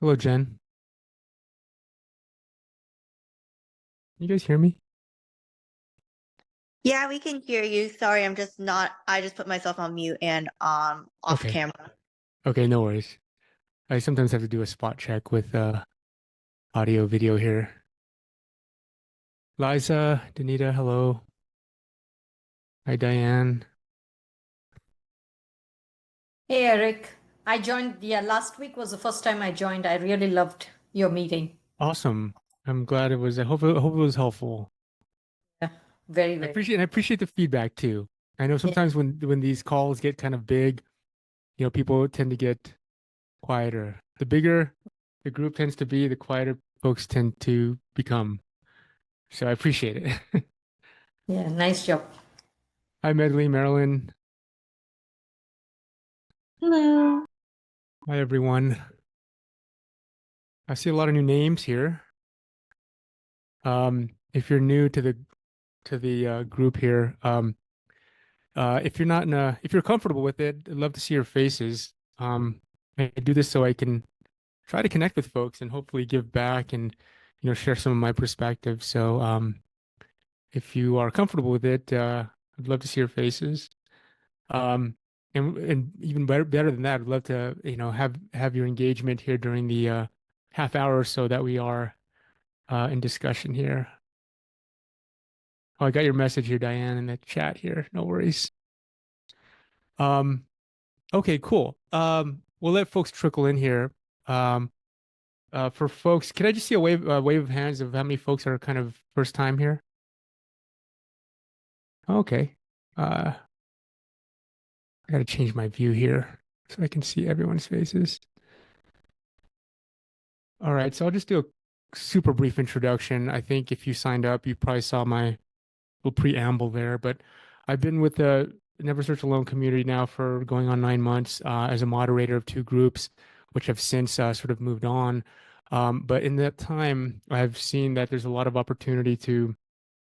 Hello, Jen. You guys hear me? Yeah, we can hear you. Sorry, I'm just not. I just put myself on mute and off Okay. camera. Okay, no worries. I sometimes have to do a spot check with audio video here. Liza, Danita, hello. Hi, Diane. Hey Eric, I joined, yeah, last week was the first time I joined. I really loved your meeting. Awesome. I'm glad it was. I hope it was helpful. Yeah, very, I very. appreciate and I appreciate the feedback too. I know Yeah, sometimes when these calls get kind of big, people tend to get quieter. The bigger the group tends to be, the quieter folks tend to become. So I appreciate it. yeah, nice job. Hi, Medley, Marilyn. Hello. Hi, everyone. I see a lot of new names here. If you're new to the group here, if you're not if you're comfortable with it, I'd love to see your faces. I do this so I can try to connect with folks and hopefully give back and share some of my perspective. So, if you are comfortable with it, I'd love to see your faces. Um, and even better than that, I'd love to have your engagement here during the half hour or so that we are in discussion here. Oh, I got your message here, Diane, in the chat here. No worries. Um, okay, cool. We'll let folks trickle in here. Um, for folks, can I just see a wave of hands of how many folks are kind of first time here? Okay. I gotta change my view here so I can see everyone's faces. All right, so I'll just do a super brief introduction. I think if you signed up, you probably saw my little preamble there, but I've been with the Never Search Alone community now for going on 9 months as a moderator of two groups, which have since sort of moved on. But in that time, I've seen that there's a lot of opportunity to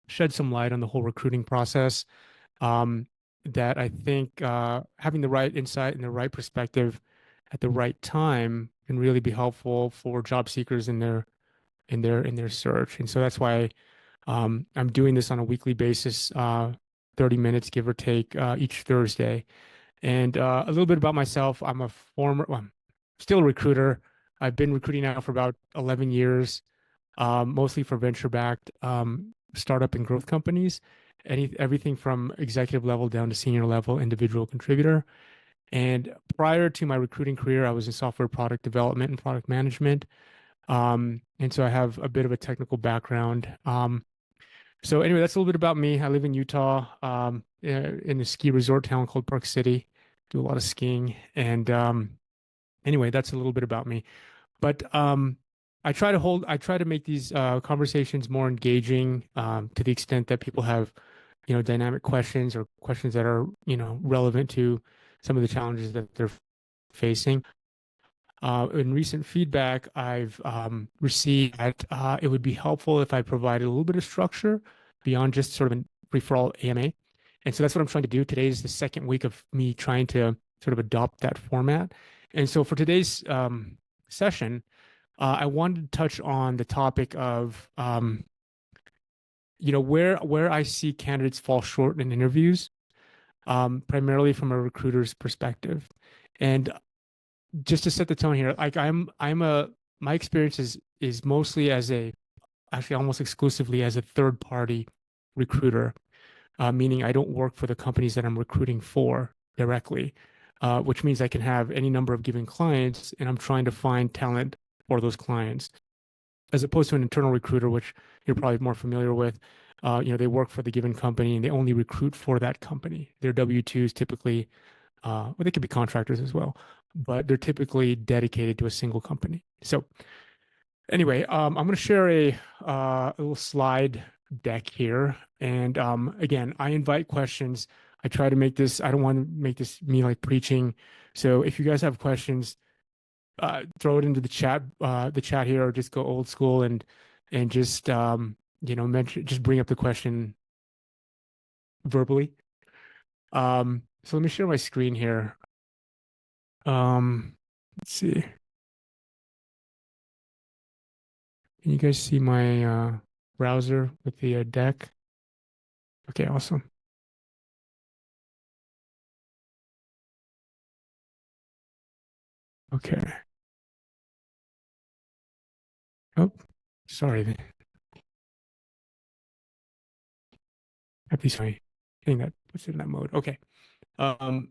shed some light on the whole recruiting process. Um, that I think having the right insight and the right perspective at the right time can really be helpful for job seekers in their search. And so that's why I'm doing this on a weekly basis, 30 minutes, give or take, each Thursday. And a little bit about myself. I'm still a recruiter. I've been recruiting now for about 11 years, mostly for venture-backed startup and growth companies, everything from executive level down to senior level individual contributor. And prior to my recruiting career, I was in software product development and product management. And so I have a bit of a technical background. So anyway, that's a little bit about me. I live in Utah, in a ski resort town called Park City. Do a lot of skiing, and anyway, that's a little bit about me. But I try to make these conversations more engaging, to the extent that people have, dynamic questions or questions that are, relevant to some of the challenges that they're facing. In recent feedback, I've received that it would be helpful if I provided a little bit of structure beyond just sort of a free-for-all AMA. And so that's what I'm trying to do. Today is the second week of me trying to sort of adopt that format. And so for today's session, I wanted to touch on the topic of where I see candidates fall short in interviews, primarily from a recruiter's perspective. And just to set the tone here, like I'm a my experience is mostly as a actually almost exclusively as a third party recruiter, meaning I don't work for the companies that I'm recruiting for directly, which means I can have any number of given clients, and I'm trying to find talent for those clients, as opposed to an internal recruiter, which you're probably more familiar with. They work for the given company and they only recruit for that company. Their W-2s typically, well, they could be contractors as well, but they're typically dedicated to a single company. So anyway, I'm going to share a little slide deck here. And again, I invite questions. I try to make this, I don't want to make this me like preaching. So if you guys have questions, throw it into the chat here, or just go old school and just just bring up the question verbally. So let me share my screen here. Let's see. Can you guys see my browser with the deck? Okay, awesome. Okay. Oh, sorry. At least my thing that puts it in that mode. Okay. Um,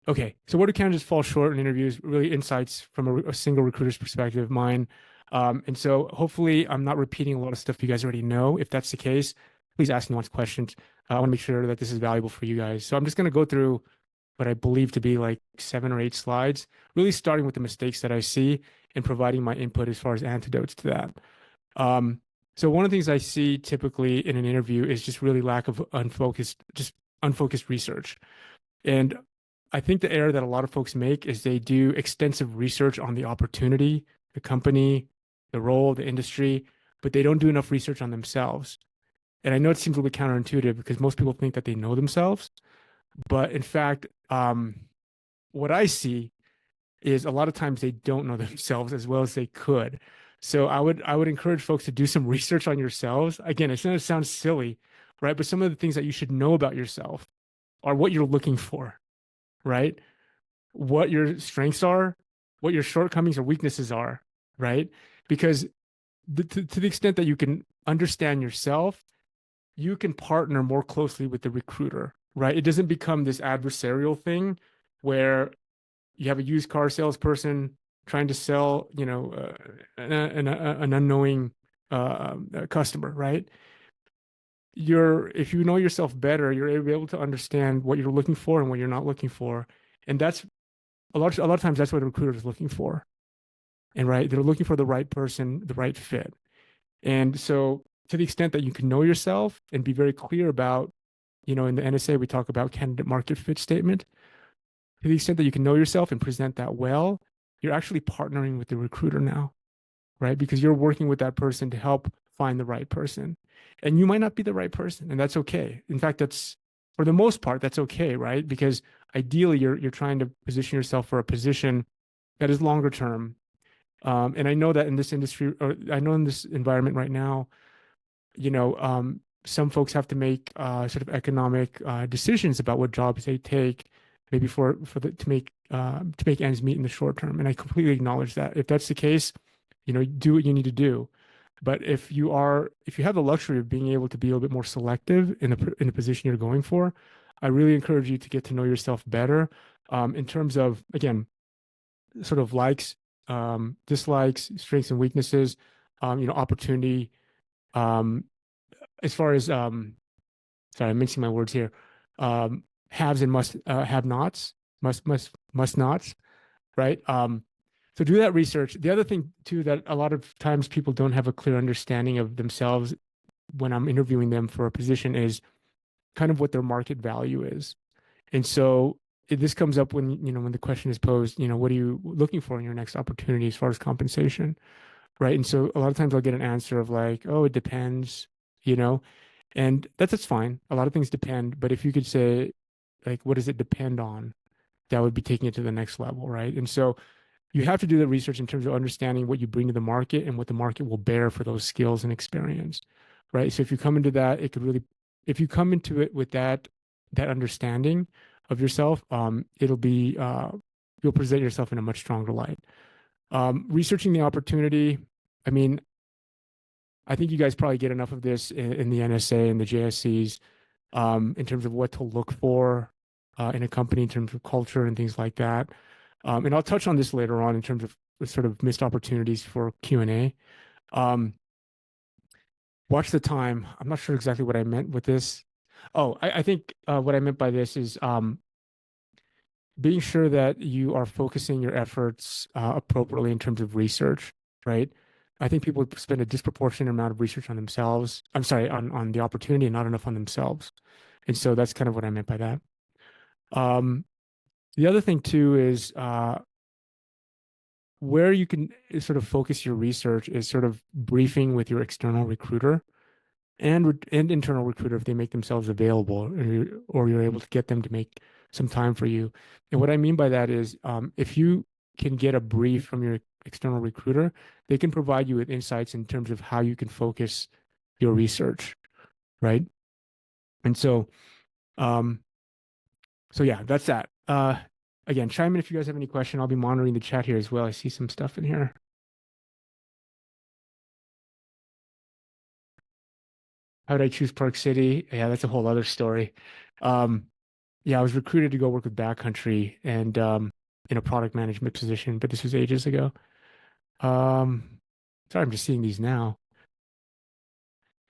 okay. So where do candidates fall short in interviews? Really insights from a single recruiter's perspective, mine. And so hopefully I'm not repeating a lot of stuff you guys already know. If that's the case, please ask me lots of questions. I want to make sure that this is valuable for you guys. So I'm just going to go through what I believe to be like 7 or 8 slides, really starting with the mistakes that I see and providing my input as far as antidotes to that. So one of the things I see typically in an interview is just really lack of unfocused research. And I think the error that a lot of folks make is they do extensive research on the opportunity, the company, the role, the industry, but they don't do enough research on themselves. And I know it seems a little bit counterintuitive because most people think that they know themselves, but in fact, what I see is a lot of times they don't know themselves as well as they could. So I would encourage folks to do some research on yourselves. Again, it's going to sound silly, right? But some of the things that you should know about yourself are what you're looking for, right? What your strengths are, what your shortcomings or weaknesses are, right? Because to the extent that you can understand yourself, you can partner more closely with the recruiter, right? It doesn't become this adversarial thing where you have a used car salesperson trying to sell, an unknowing customer, right? If you know yourself better, you're able to understand what you're looking for and what you're not looking for, and that's a lot of times that's what a recruiter is looking for, and right, they're looking for the right person, the right fit, and so to the extent that you can know yourself and be very clear about, in the NSA we talk about candidate market fit statement. To the extent that you can know yourself and present that well, you're actually partnering with the recruiter now, right? Because you're working with that person to help find the right person. And you might not be the right person, and that's okay. In fact, that's for the most part, that's okay, right? Because ideally you're trying to position yourself for a position that is longer term. And I know that in this industry, or I know in this environment right now, some folks have to make sort of economic decisions about what jobs they take, maybe to make ends meet in the short term. And I completely acknowledge that. If that's the case, do what you need to do. But if you have the luxury of being able to be a little bit more selective in the position you're going for, I really encourage you to get to know yourself better, in terms of, again, sort of likes, dislikes, strengths and weaknesses, opportunity. As far as sorry, I'm mixing my words here. Haves and must have nots, must nots, right? So do that research. The other thing too that a lot of times people don't have a clear understanding of themselves when I'm interviewing them for a position is kind of what their market value is. And so this comes up when the question is posed, what are you looking for in your next opportunity as far as compensation, right? And so a lot of times I'll get an answer of like, oh, it depends, and that's fine. A lot of things depend, but if you could say, like, what does it depend on? That would be taking it to the next level, right? And so you have to do the research in terms of understanding what you bring to the market and what the market will bear for those skills and experience, right? So if you come into that, if you come into it with that understanding of yourself, it'll be you'll present yourself in a much stronger light. Researching the opportunity, I mean, I think you guys probably get enough of this in the NSA and the JSCs, in terms of what to look for in a company in terms of culture and things like that. And I'll touch on this later on in terms of sort of missed opportunities for Q&A. Watch the time. I'm not sure exactly what I meant with this. Oh, I think what I meant by this is being sure that you are focusing your efforts appropriately in terms of research, right? I think people spend a disproportionate amount of research on themselves. I'm sorry, on the opportunity and not enough on themselves. And so that's kind of what I meant by that. The other thing too is where you can sort of focus your research is sort of briefing with your external recruiter and internal recruiter if they make themselves available, or you're able to get them to make some time for you. And what I mean by that is, if you can get a brief from your external recruiter, they can provide you with insights in terms of how you can focus your research, right? And um, so yeah, that's that. Again, chime in if you guys have any question. I'll be monitoring the chat here as well. I see some stuff in here. How did I choose Park City? Yeah, that's a whole other story. Yeah, I was recruited to go work with Backcountry and in a product management position, but this was ages ago. Sorry, I'm just seeing these now.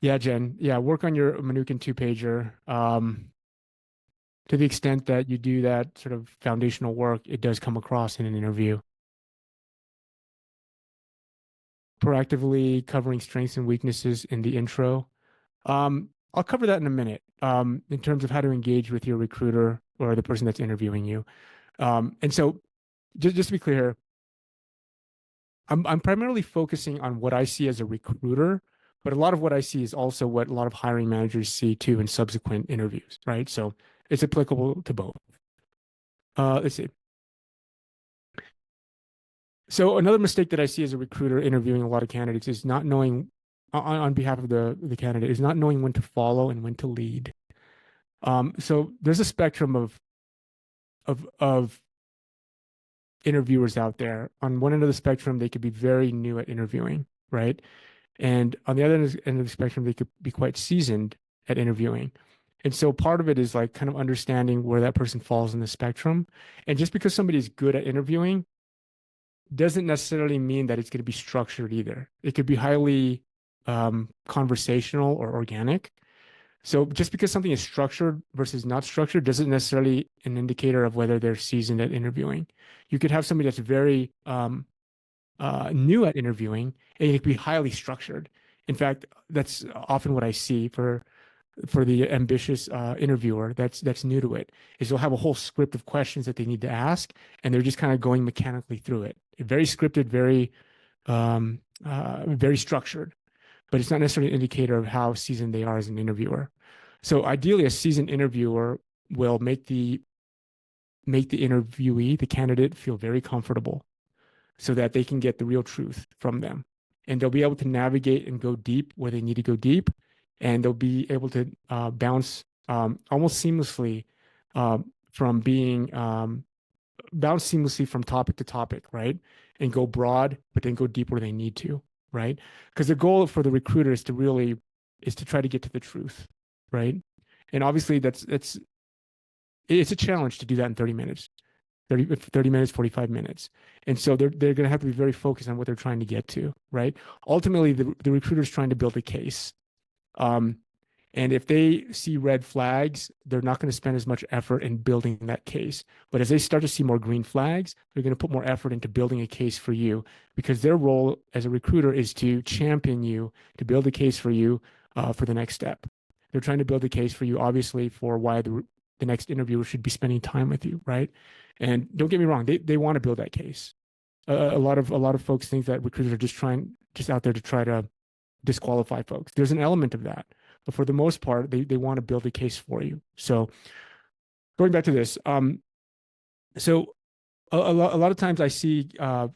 Yeah, Jen. Yeah, work on your Manukan two-pager. To the extent that you do that sort of foundational work, it does come across in an interview. Proactively covering strengths and weaknesses in the intro. I'll cover that in a minute. In terms of how to engage with your recruiter or the person that's interviewing you. And so just to be clear, I'm primarily focusing on what I see as a recruiter, but a lot of what I see is also what a lot of hiring managers see too in subsequent interviews, right? So it's applicable to both. Let's see. So another mistake that I see as a recruiter interviewing a lot of candidates is not knowing, on behalf of the candidate, is not knowing when to follow and when to lead. So there's a spectrum of interviewers out there. On one end of the spectrum, they could be very new at interviewing, right? And on the other end of the spectrum, they could be quite seasoned at interviewing. And so part of it is like kind of understanding where that person falls in the spectrum. And just because somebody's good at interviewing doesn't necessarily mean that it's going to be structured either. It could be highly conversational or organic. So just because something is structured versus not structured doesn't necessarily an indicator of whether they're seasoned at interviewing. You could have somebody that's very new at interviewing, and it could be highly structured. In fact, that's often what I see for the ambitious interviewer that's new to it, is they'll have a whole script of questions that they need to ask, and they're just kind of going mechanically through it. Very scripted, very structured, but it's not necessarily an indicator of how seasoned they are as an interviewer. So ideally, a seasoned interviewer will make the interviewee, the candidate, feel very comfortable so that they can get the real truth from them. And they'll be able to navigate and go deep where they need to go deep. And they'll be able to bounce almost seamlessly from topic to topic, right? And go broad, but then go deep where they need to, right? Because the goal for the recruiter is to try to get to the truth, right? And obviously it's a challenge to do that in 30 minutes. 30 minutes, 45 minutes. And so they're going to have to be very focused on what they're trying to get to, right? Ultimately, the recruiter is trying to build a case. And if they see red flags, they're not going to spend as much effort in building that case. But as they start to see more green flags, they're going to put more effort into building a case for you, because their role as a recruiter is to champion you, to build a case for you for the next step. They're trying to build a case for you, obviously, for why the next interviewer should be spending time with you, right? And don't get me wrong, they want to build that case. A lot of folks think that recruiters are just out there to try to disqualify folks. There's an element of that, but for the most part, they want to build a case for you. So going back to this, so a lot of times I see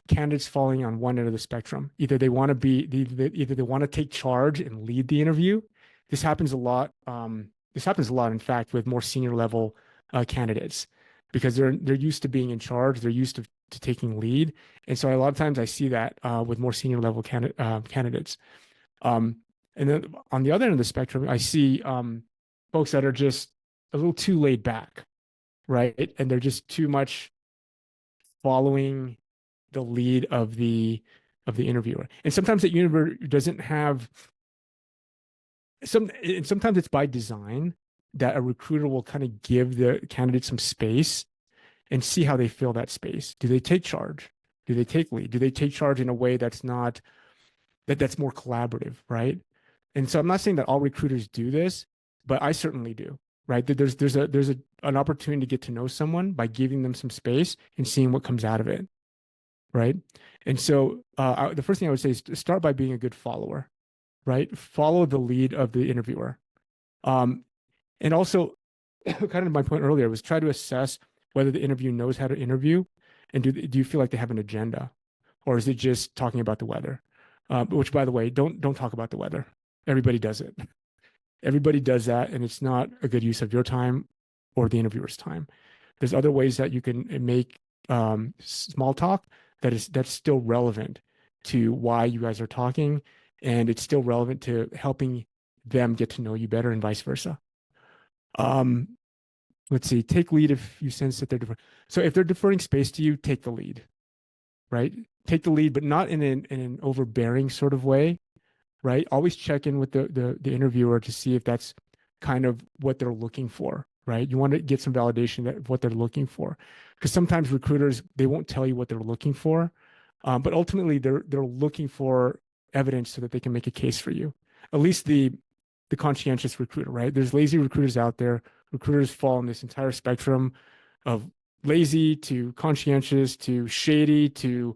candidates falling on one end of the spectrum. Either they want to take charge and lead the interview. This happens a lot. In fact, with more senior level candidates, because they're used to being in charge. They're used to taking lead. And so a lot of times I see that with more senior level candidates. And then on the other end of the spectrum, I see folks that are just a little too laid back, right? And they're just too much following the lead of the interviewer. And sometimes the interviewer doesn't have sometimes it's by design that a recruiter will kind of give the candidate some space and see how they fill that space. Do they take charge? Do they take lead? Do they take charge in a way that's more collaborative, right? And so I'm not saying that all recruiters do this, but I certainly do, right? That there's an opportunity to get to know someone by giving them some space and seeing what comes out of it, right? And so the first thing I would say is to start by being a good follower, right? Follow the lead of the interviewer. And also, kind of my point earlier was try to assess whether the interview knows how to interview And do you feel like they have an agenda, or is it just talking about the weather? Which, by the way, don't talk about the weather. Everybody does it. Everybody does that, and it's not a good use of your time or the interviewer's time. There's other ways that you can make small talk that's still relevant to why you guys are talking, and it's still relevant to helping them get to know you better, and vice versa. Let's see. Take lead if you sense that they're different. So if they're deferring space to you, take the lead, right? Take the lead, but not in an overbearing sort of way, right? Always check in with the interviewer to see if that's kind of what they're looking for, right? You want to get some validation of what they're looking for, because sometimes recruiters, they won't tell you what they're looking for, but ultimately they're looking for evidence so that they can make a case for you. At least the conscientious recruiter, right? There's lazy recruiters out there. Recruiters fall in this entire spectrum of lazy to conscientious to shady to,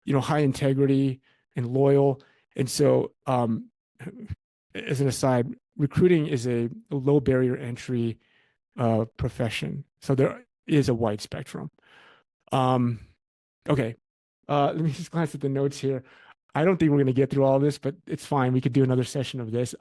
high integrity and loyal. And so, as an aside, recruiting is a low barrier entry profession. So there is a wide spectrum. Okay. Let me just glance at the notes here. I don't think we're going to get through all this, but it's fine. We could do another session of this.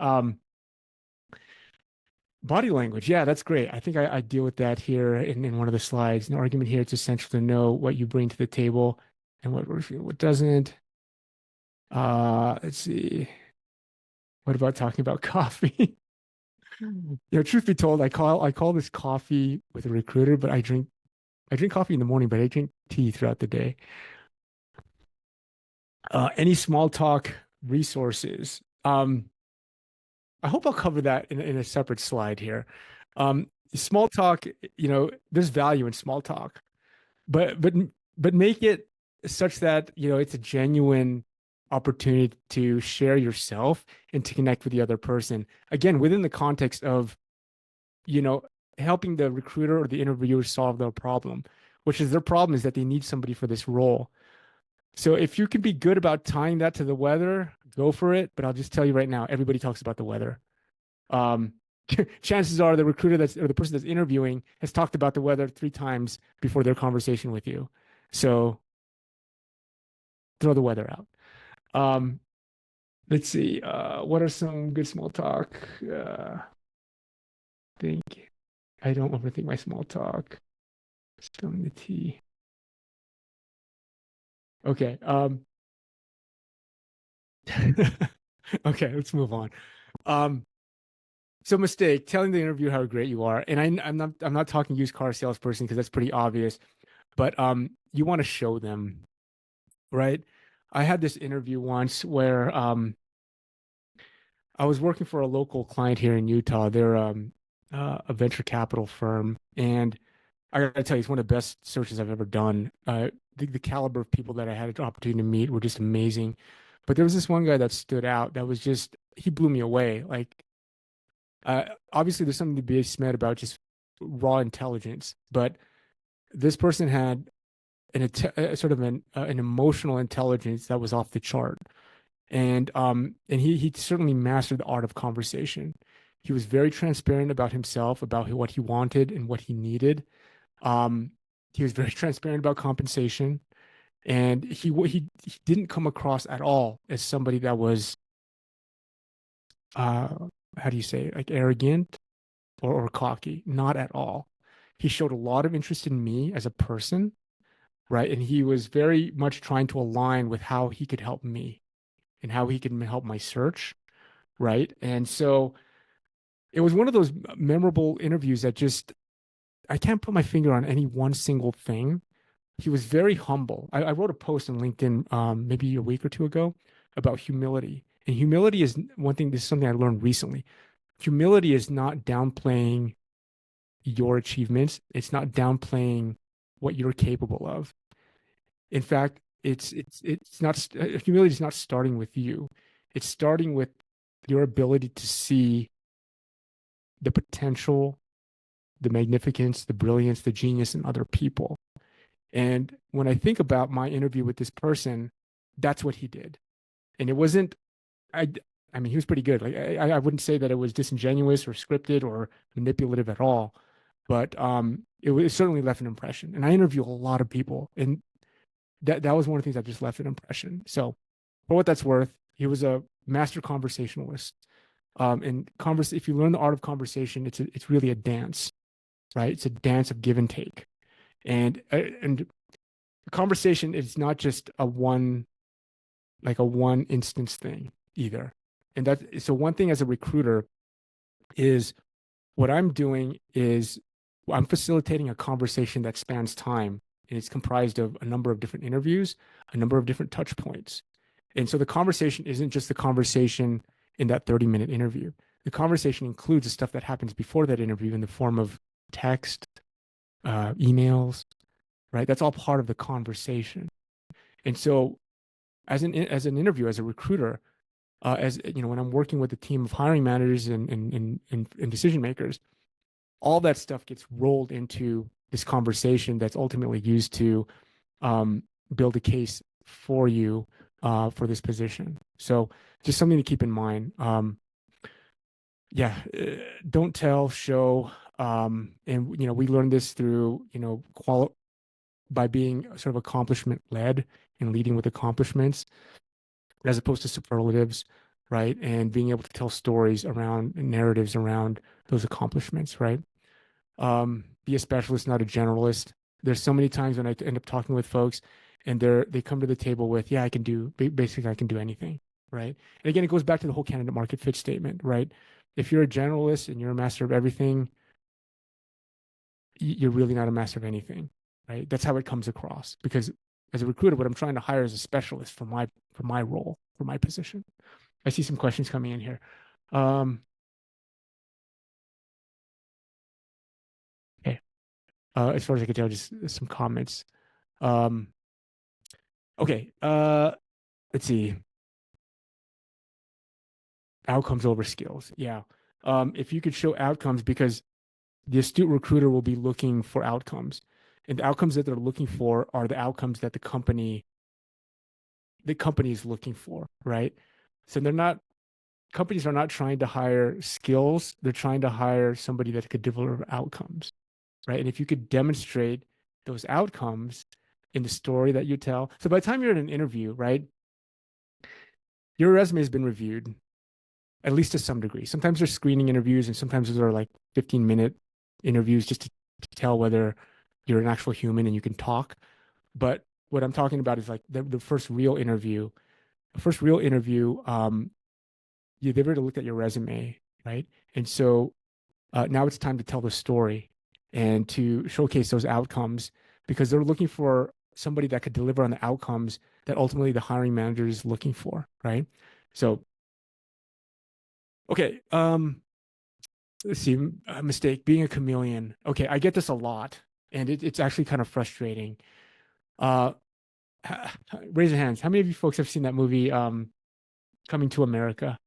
Body language. Yeah, that's great. I think I deal with that here in one of the slides. An argument here, it's essential to know what you bring to the table and what doesn't. Let's see. What about talking about coffee? Truth be told, I call this coffee with a recruiter, but I drink coffee in the morning, but I drink tea throughout the day. Any small talk resources? I hope I'll cover that in a separate slide here. Small talk, there's value in small talk, but make it such that it's a genuine opportunity to share yourself and to connect with the other person. Again, within the context of helping the recruiter or the interviewer solve their problem, which is their problem is that they need somebody for this role. So if you can be good about tying that to the weather, go for it. But I'll just tell you right now, everybody talks about the weather. Chances are the recruiter or the person that's interviewing has talked about the weather 3 times before their conversation with you. So throw the weather out. Let's see. What are some good small talk? I don't overthink my small talk. Spilling the tea. Okay. Okay, let's move on. So mistake, telling the interviewer how great you are. And I'm not talking used car salesperson because that's pretty obvious, but you want to show them, right? I had this interview once where I was working for a local client here in Utah. They're a venture capital firm, and I gotta tell you, it's one of the best searches I've ever done. The caliber of people that I had an opportunity to meet were just amazing. But there was this one guy that stood out that was just, he blew me away. Like, obviously there's something to be smart about just raw intelligence, but this person had sort of an emotional intelligence that was off the chart. And he certainly mastered the art of conversation. He was very transparent about himself, about what he wanted and what he needed. He was very transparent about compensation, and he didn't come across at all as somebody that was how do you say it? Like arrogant or cocky. Not at all. He showed a lot of interest in me as a person, right? And he was very much trying to align with how he could help me and how he could help my search, right? And so it was one of those memorable interviews that just, I can't put my finger on any one single thing. He was very humble. I wrote a post on LinkedIn maybe a week or 2 ago about humility. And humility is one thing, this is something I learned recently. Humility is not downplaying your achievements. It's not downplaying what you're capable of. In fact, it's not, humility is not starting with you. It's starting with your ability to see the potential, the magnificence, the brilliance, the genius in other people. And when I think about my interview with this person, that's what he did. And it wasn't, I mean, he was pretty good. Like I wouldn't say that it was disingenuous or scripted or manipulative at all, but it certainly left an impression. And I interview a lot of people, and that was one of the things that just left an impression. So for what that's worth, he was a master conversationalist. And if you learn the art of conversation, it's really a dance, right? It's a dance of give and take. And conversation is not just a one instance thing either. And so one thing as a recruiter is what I'm doing is I'm facilitating a conversation that spans time, and it's comprised of a number of different interviews, a number of different touch points. And so the conversation isn't just the conversation in that 30-minute interview. The conversation includes the stuff that happens before that interview in the form of text, emails, right? That's all part of the conversation. And so as an interviewer, as a recruiter, as you know, when I'm working with a team of hiring managers and decision makers, all that stuff gets rolled into this conversation that's ultimately used to build a case for you for this position. So just something to keep in mind. Don't tell, show. And you know, we learned this through, you know, by being sort of accomplishment led and leading with accomplishments as opposed to superlatives, right? And being able to tell stories around narratives around those accomplishments, right? Be a specialist, not a generalist. There's so many times when I end up talking with folks and they come to the table with, yeah, I can do anything, right? And again, it goes back to the whole candidate market fit statement, right? If you're a generalist and you're a master of everything, you're really not a master of anything, right? That's how it comes across. Because as a recruiter, what I'm trying to hire is a specialist for my role, for my position. I see some questions coming in here. Okay. As far as I can tell, just some comments. Okay. Let's see. Outcomes over skills. Yeah. If you could show outcomes, because the astute recruiter will be looking for outcomes, and the outcomes that they're looking for are the outcomes that the company is looking for, right? So companies are not trying to hire skills. They're trying to hire somebody that could deliver outcomes, right? And if you could demonstrate those outcomes in the story that you tell. So by the time you're in an interview, right, your resume has been reviewed, at least to some degree. Sometimes there's screening interviews, and sometimes those are like 15-minute interviews just to tell whether you're an actual human and you can talk. But what I'm talking about is like the first real interview. The first real interview, they've already looked at your resume, right? And so now it's time to tell the story and to showcase those outcomes, because they're looking for somebody that could deliver on the outcomes that ultimately the hiring manager is looking for, right? So, okay, let's see, a mistake, being a chameleon. Okay, I get this a lot, and it's actually kind of frustrating. Raise your hands. How many of you folks have seen that movie, Coming to America?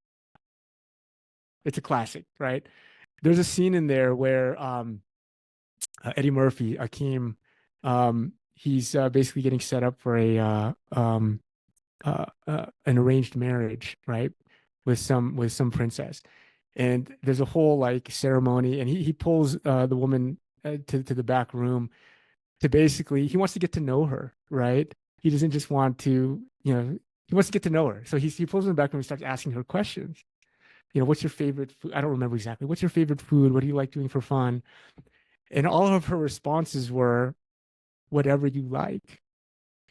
It's a classic, right? There's a scene in there where Eddie Murphy, Akeem, he's basically getting set up for an arranged marriage, right, with some princess, and there's a whole like ceremony, and he pulls the woman to the back room to basically, he wants to get to know her, right? He doesn't just want to, he wants to get to know her. So he pulls her in the back room and starts asking her questions. What's your favorite food? I don't remember exactly. What's your favorite food? What do you like doing for fun? And all of her responses were, whatever you like,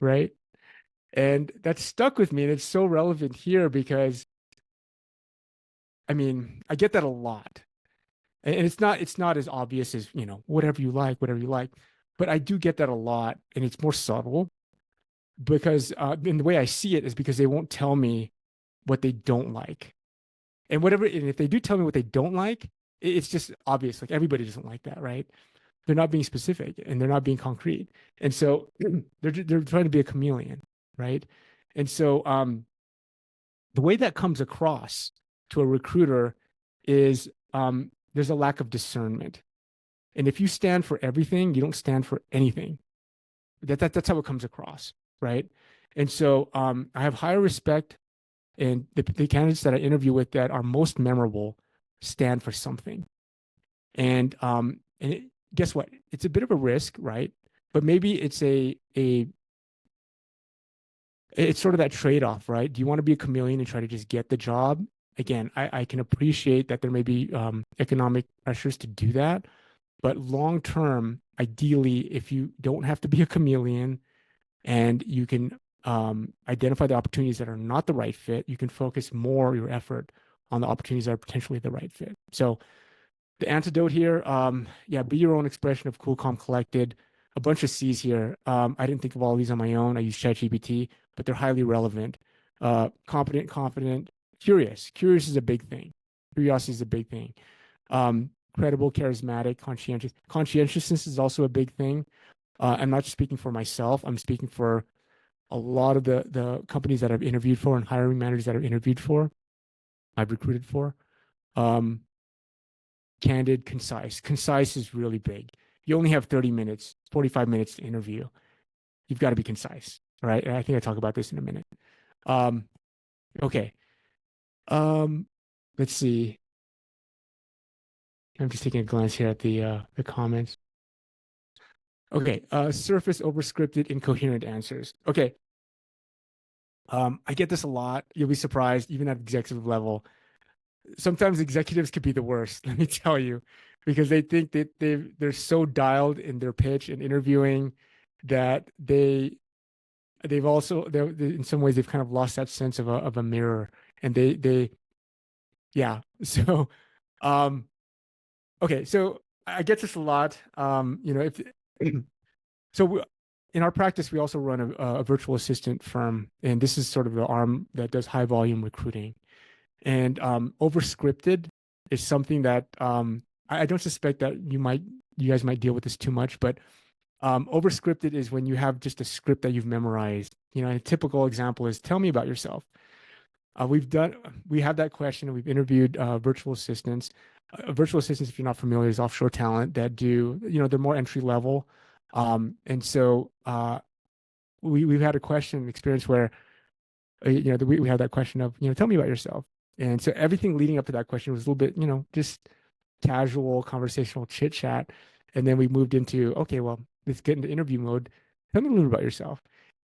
right? And that stuck with me. And it's so relevant here because, I mean, I get that a lot. And it's not as obvious as, whatever you like, whatever you like. But I do get that a lot. And it's more subtle because, and the way I see it is because they won't tell me what they don't like. And if they do tell me what they don't like, it's just obvious. Like everybody doesn't like that, right? They're not being specific and they're not being concrete. And so they're trying to be a chameleon, right? And so the way that comes across to a recruiter is there's a lack of discernment. And if you stand for everything, you don't stand for anything. That's how it comes across, right? And so I have higher respect, and the candidates that I interview with that are most memorable stand for something. And guess what? It's a bit of a risk, right? But maybe it's a it's sort of that trade-off, right? Do you want to be a chameleon and try to just get the job? Again, I can appreciate that there may be economic pressures to do that, but long term, ideally, if you don't have to be a chameleon and you can identify the opportunities that are not the right fit, you can focus more your effort on the opportunities that are potentially the right fit. So the antidote here, yeah, be your own expression of cool, calm, collected. A bunch of C's here. I didn't think of all these on my own. I use ChatGPT, but they're highly relevant. Competent, confident, curious. Curious is a big thing. Curiosity is a big thing. Credible, charismatic, conscientious. Conscientiousness is also a big thing. I'm not just speaking for myself. I'm speaking for a lot of the companies that I've interviewed for and hiring managers that I've interviewed for, I've recruited for. Candid, concise. Concise is really big. You only have 30 minutes, 45 minutes to interview. You've got to be concise, right? And I think I talk about this in a minute. Okay. Let's see. I'm just taking a glance here at the comments. Okay. Surface overscripted, incoherent answers. Okay. I get this a lot. You'll be surprised, even at executive level. Sometimes executives could be the worst, let me tell you, because they think that they're so dialed in their pitch and interviewing that they've also in some ways they've kind of lost that sense of a mirror, and they yeah. So okay, so I get this a lot. If so in our practice, we also run a virtual assistant firm, and this is sort of the arm that does high volume recruiting. And overscripted is something that I don't suspect that you guys might deal with this too much, but overscripted is when you have just a script that you've memorized. A typical example is, tell me about yourself. We have that question, and we've interviewed virtual assistants. Virtual assistants, if you're not familiar, is offshore talent that do, they're more entry level. And so we've had a question experience where, we had that question of, tell me about yourself. And so everything leading up to that question was a little bit, just casual conversational chit chat. And then we moved into, okay, well, let's get into interview mode. Tell me a little bit about yourself.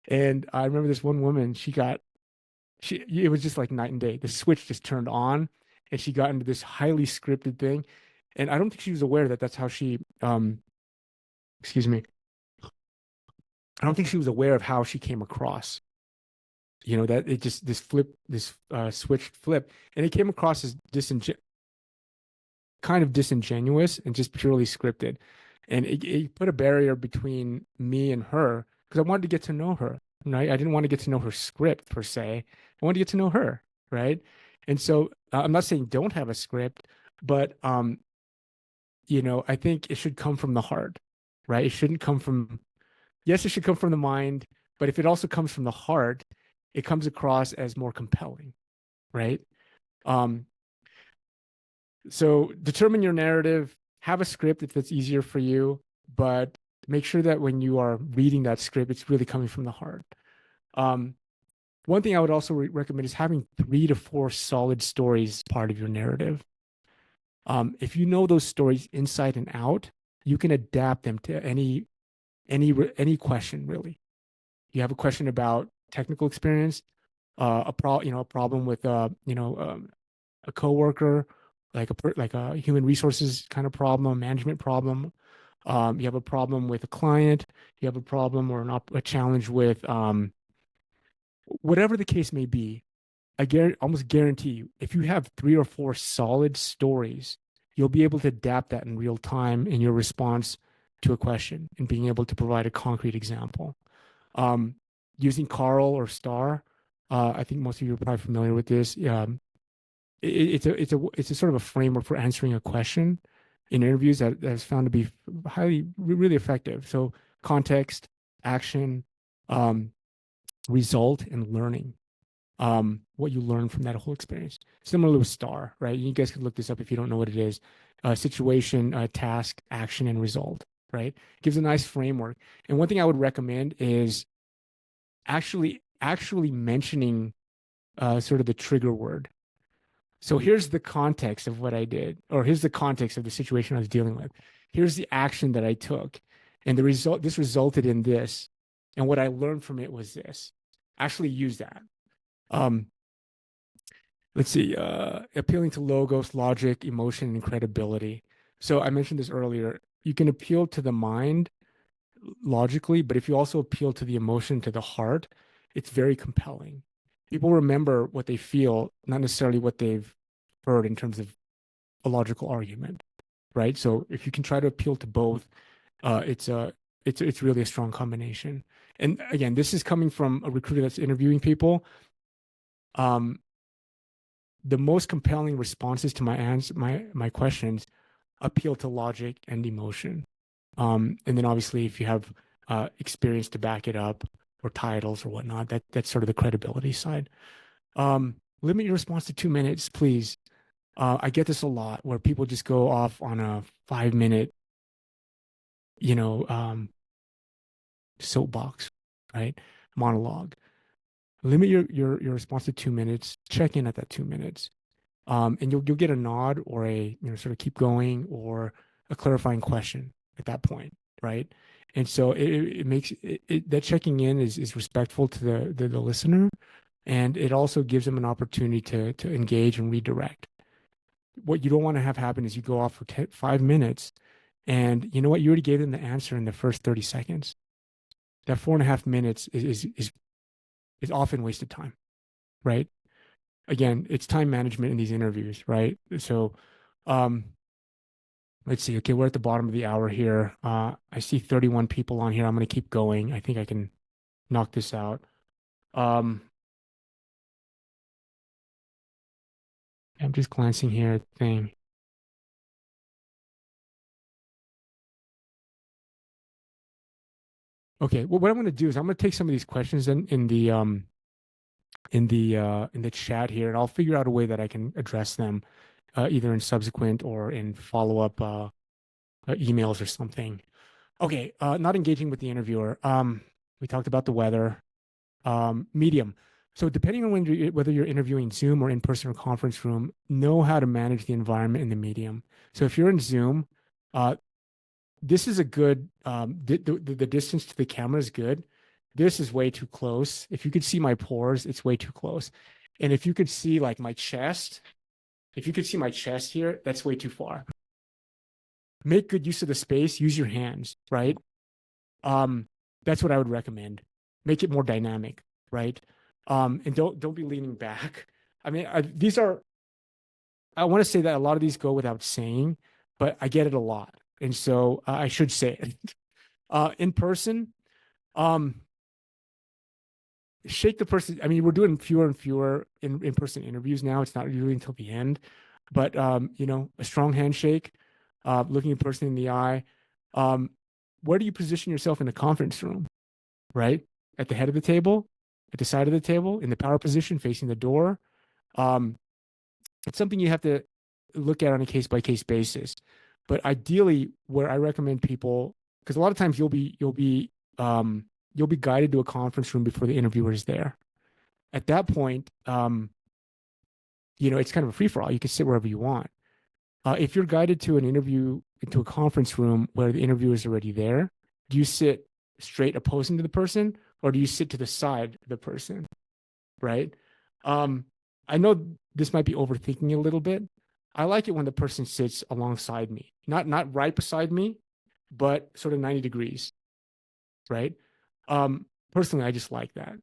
And I remember this one woman, it was just like night and day. The switch just turned on and she got into this highly scripted thing. And I don't think she was aware that that's how she, excuse me. I don't think she was aware of how she came across. That it just this switch flip, and it came across as kind of disingenuous and just purely scripted, and it put a barrier between me and her because I wanted to get to know her. Right, I didn't want to get to know her script per se. I wanted to get to know her, right? And so I'm not saying don't have a script, but I think it should come from the heart, right? It shouldn't come from. Yes, it should come from the mind, but if it also comes from the heart, it comes across as more compelling, right? So determine your narrative, have a script if that's easier for you, but make sure that when you are reading that script, it's really coming from the heart. One thing I would also recommend is having 3 to 4 solid stories part of your narrative. If you know those stories inside and out, you can adapt them to any question, really. You have a question about technical experience, a problem with a coworker, like a human resources kind of problem, management problem. You have a problem with a client. You have a problem or a challenge with whatever the case may be. I almost guarantee you, if you have 3 or 4 solid stories, you'll be able to adapt that in real time in your response to a question and being able to provide a concrete example. Using Carl or STAR, I think most of you are probably familiar with this. It's a sort of a framework for answering a question in interviews that has found to be really effective. So context, action, result, and learning. What you learn from that whole experience. Similar with STAR, right? You guys can look this up if you don't know what it is. Situation, task, action, and result, right? Gives a nice framework. And one thing I would recommend is actually mentioning sort of the trigger word. So here's the context of what I did, or here's the context of the situation I was dealing with. Here's the action that I took, and this resulted in this, and what I learned from it was this. actually use that. Let's see, appealing to logos, logic, emotion, and credibility. So I mentioned this earlier. You can appeal to the mind logically, but if you also appeal to the emotion, to the heart, it's very compelling. People remember what they feel, not necessarily what they've heard in terms of a logical argument, right? So if you can try to appeal to both, it's really a strong combination. And again, this is coming from a recruiter that's interviewing people. The most compelling responses to my questions appeal to logic and emotion. And then obviously, if you have experience to back it up or titles or whatnot, that's sort of the credibility side. Limit your response to 2 minutes, please. I get this a lot where people just go off on a 5 minute, soapbox, right? Monologue. Limit your response to 2 minutes. Check in at that 2 minutes. And you'll get a nod or a sort of keep going or a clarifying question at that point, right? And so it makes that checking in is respectful to the listener, and it also gives them an opportunity to engage and redirect. What you don't want to have happen is you go off for 5 minutes, and you know what? You already gave them the answer in the first 30 seconds. That 4.5 minutes is often wasted time, right? Again, it's time management in these interviews, right? So, let's see. Okay, we're at the bottom of the hour here. I see 31 people on here. I'm going to keep going. I think I can knock this out. I'm just glancing here at the thing. Okay, well, what I'm going to do is I'm going to take some of these questions in the chat here, and I'll figure out a way that I can address them, either in subsequent or in follow-up emails or something. Okay, not engaging with the interviewer. We talked about the weather. Medium. So depending on whether you're interviewing Zoom or in-person or conference room, know how to manage the environment in the medium. So if you're in Zoom, this is a good, the distance to the camera is good. This is way too close. If you could see my pores, it's way too close. And if you could see like my chest, if you could see my chest here, that's way too far. Make good use of the space, use your hands, right? That's what I would recommend. Make it more dynamic, right? And don't be leaning back. I mean, I want to say that a lot of these go without saying, but I get it a lot. And so I should say it. In person, shake the person. I mean, we're doing fewer and fewer in-person interviews now. It's not usually until the end, but a strong handshake, looking a person in the eye. Where do you position yourself in a conference room? Right? At the head of the table, at the side of the table, in the power position, facing the door. It's something you have to look at on a case-by-case basis. But ideally, where I recommend people, because a lot of times you'll be guided to a conference room before the interviewer is there. At that point, it's kind of a free-for-all. You can sit wherever you want. If you're guided to an interview into a conference room where the interviewer is already there, do you sit straight opposing to the person, or do you sit to the side of the person? Right? I know this might be overthinking a little bit. I like it when the person sits alongside me, not right beside me, but sort of 90 degrees, right? Personally, I just like that.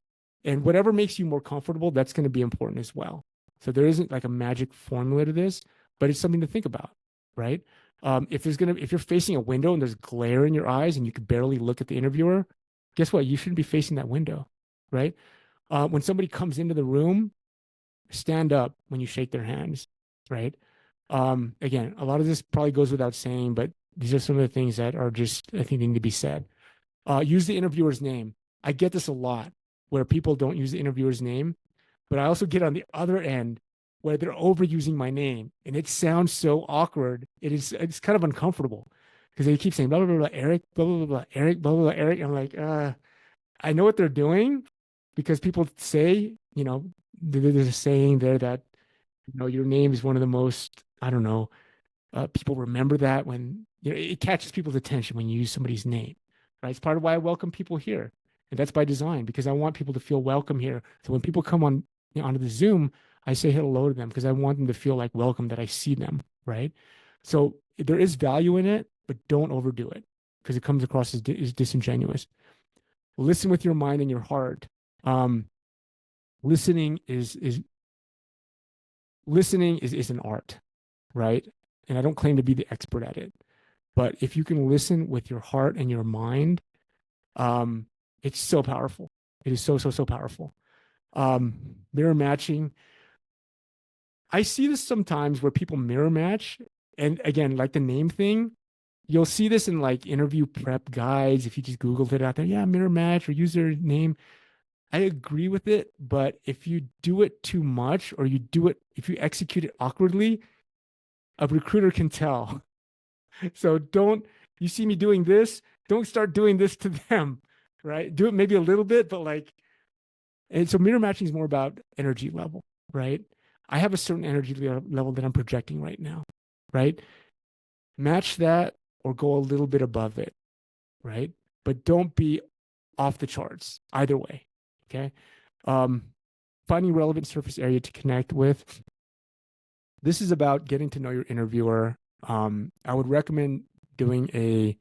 And whatever makes you more comfortable, that's going to be important as well. So there isn't like a magic formula to this, but it's something to think about, right? If you're facing a window and there's glare in your eyes and you can barely look at the interviewer, guess what? You shouldn't be facing that window, right? When somebody comes into the room, stand up when you shake their hands, right? Again, a lot of this probably goes without saying, but these are some of the things that are just, I think, need to be said. Use the interviewer's name. I get this a lot where people don't use the interviewer's name, but I also get on the other end where they're overusing my name and it sounds so awkward. It's kind of uncomfortable because they keep saying blah, blah, blah, blah, Eric, blah, blah, blah, blah, Eric, blah, blah, blah, Eric. And I'm like, I know what they're doing because people say, there's a saying there that, your name is one of the most, I don't know, people remember that when, it catches people's attention when you use somebody's name, right? It's part of why I welcome people here. And that's by design because I want people to feel welcome here. So when people come on, onto the Zoom, I say hello to them because I want them to feel like welcome, that I see them, right? So there is value in it, but don't overdo it because it comes across as disingenuous. Listen with your mind and your heart. Listening is an art, right? And I don't claim to be the expert at it, but if you can listen with your heart and your mind, it's so powerful. It is so powerful. Mirror matching. I see this sometimes where people mirror match, and again, like the name thing, you'll see this in like interview prep guides. If you just Googled it out there, yeah, mirror match or username. I agree with it, but if you do it too much or if you execute it awkwardly, a recruiter can tell. So you see me doing this, don't start doing this to them, right? Do it maybe a little bit, but and so mirror matching is more about energy level, right? I have a certain energy level that I'm projecting right now, right? Match that or go a little bit above it, right? But don't be off the charts either way, okay? Finding relevant surface area to connect with. This is about getting to know your interviewer. I would recommend doing a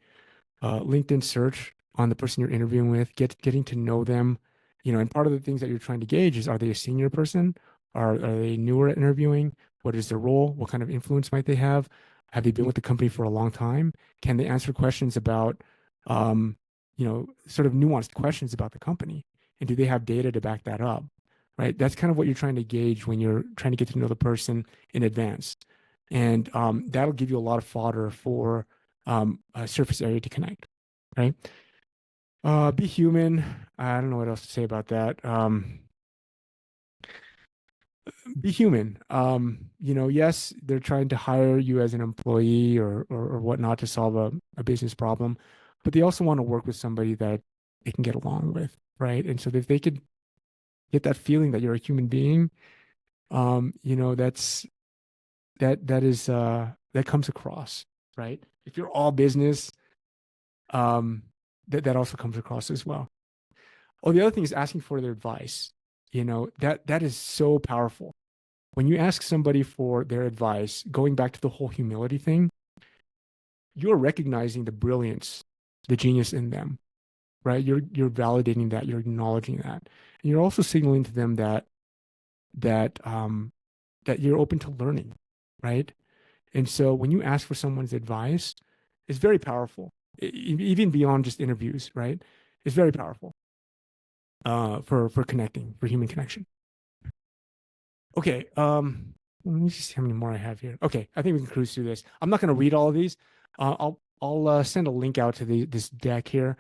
LinkedIn search on the person you're interviewing with, getting to know them. And part of the things that you're trying to gauge is, are they a senior person? Are they newer at interviewing? What is their role? What kind of influence might they have? Have they been with the company for a long time? Can they answer questions about, sort of nuanced questions about the company? And do they have data to back that up? Right? That's kind of what you're trying to gauge when you're trying to get to know the person in advance. And that'll give you a lot of fodder for a surface area to connect, right? Be human. I don't know what else to say about that. Be human. Yes, they're trying to hire you as an employee or whatnot to solve a business problem, but they also want to work with somebody that they can get along with, right? And so if they could get that feeling that you're a human being, that comes across, right? If you're all business, that also comes across as well. Oh, the other thing is asking for their advice. That is so powerful. When you ask somebody for their advice, going back to the whole humility thing, you're recognizing the brilliance, the genius in them, right? You're validating that, you're acknowledging that. And you're also signaling to them that you're open to learning, right? And so when you ask for someone's advice, it's very powerful, even beyond just interviews, right? It's very powerful for connecting, for human connection. Okay, let me see how many more I have here. Okay, I think we can cruise through this. I'm not going to read all of these. I'll send a link out to this deck here.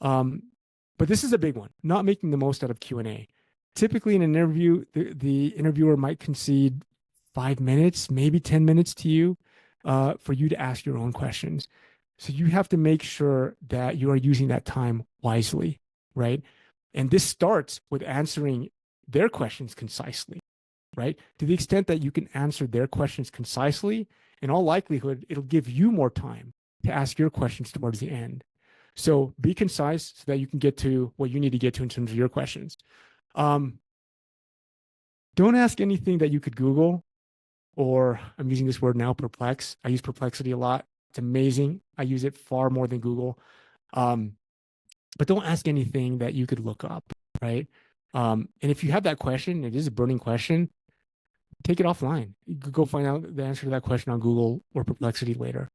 But this is a big one, not making the most out of Q&A. Typically in an interview, the interviewer might concede 5 minutes, maybe 10 minutes to you for you to ask your own questions. So you have to make sure that you are using that time wisely, right? And this starts with answering their questions concisely, right? To the extent that you can answer their questions concisely, in all likelihood, it'll give you more time to ask your questions towards the end. So be concise so that you can get to what you need to get to in terms of your questions. Don't ask anything that you could Google, or I'm using this word now, perplex. I use Perplexity a lot. It's amazing. I use it far more than Google. But don't ask anything that you could look up, right? And if you have that question, it is a burning question, take it offline. You could go find out the answer to that question on Google or Perplexity later.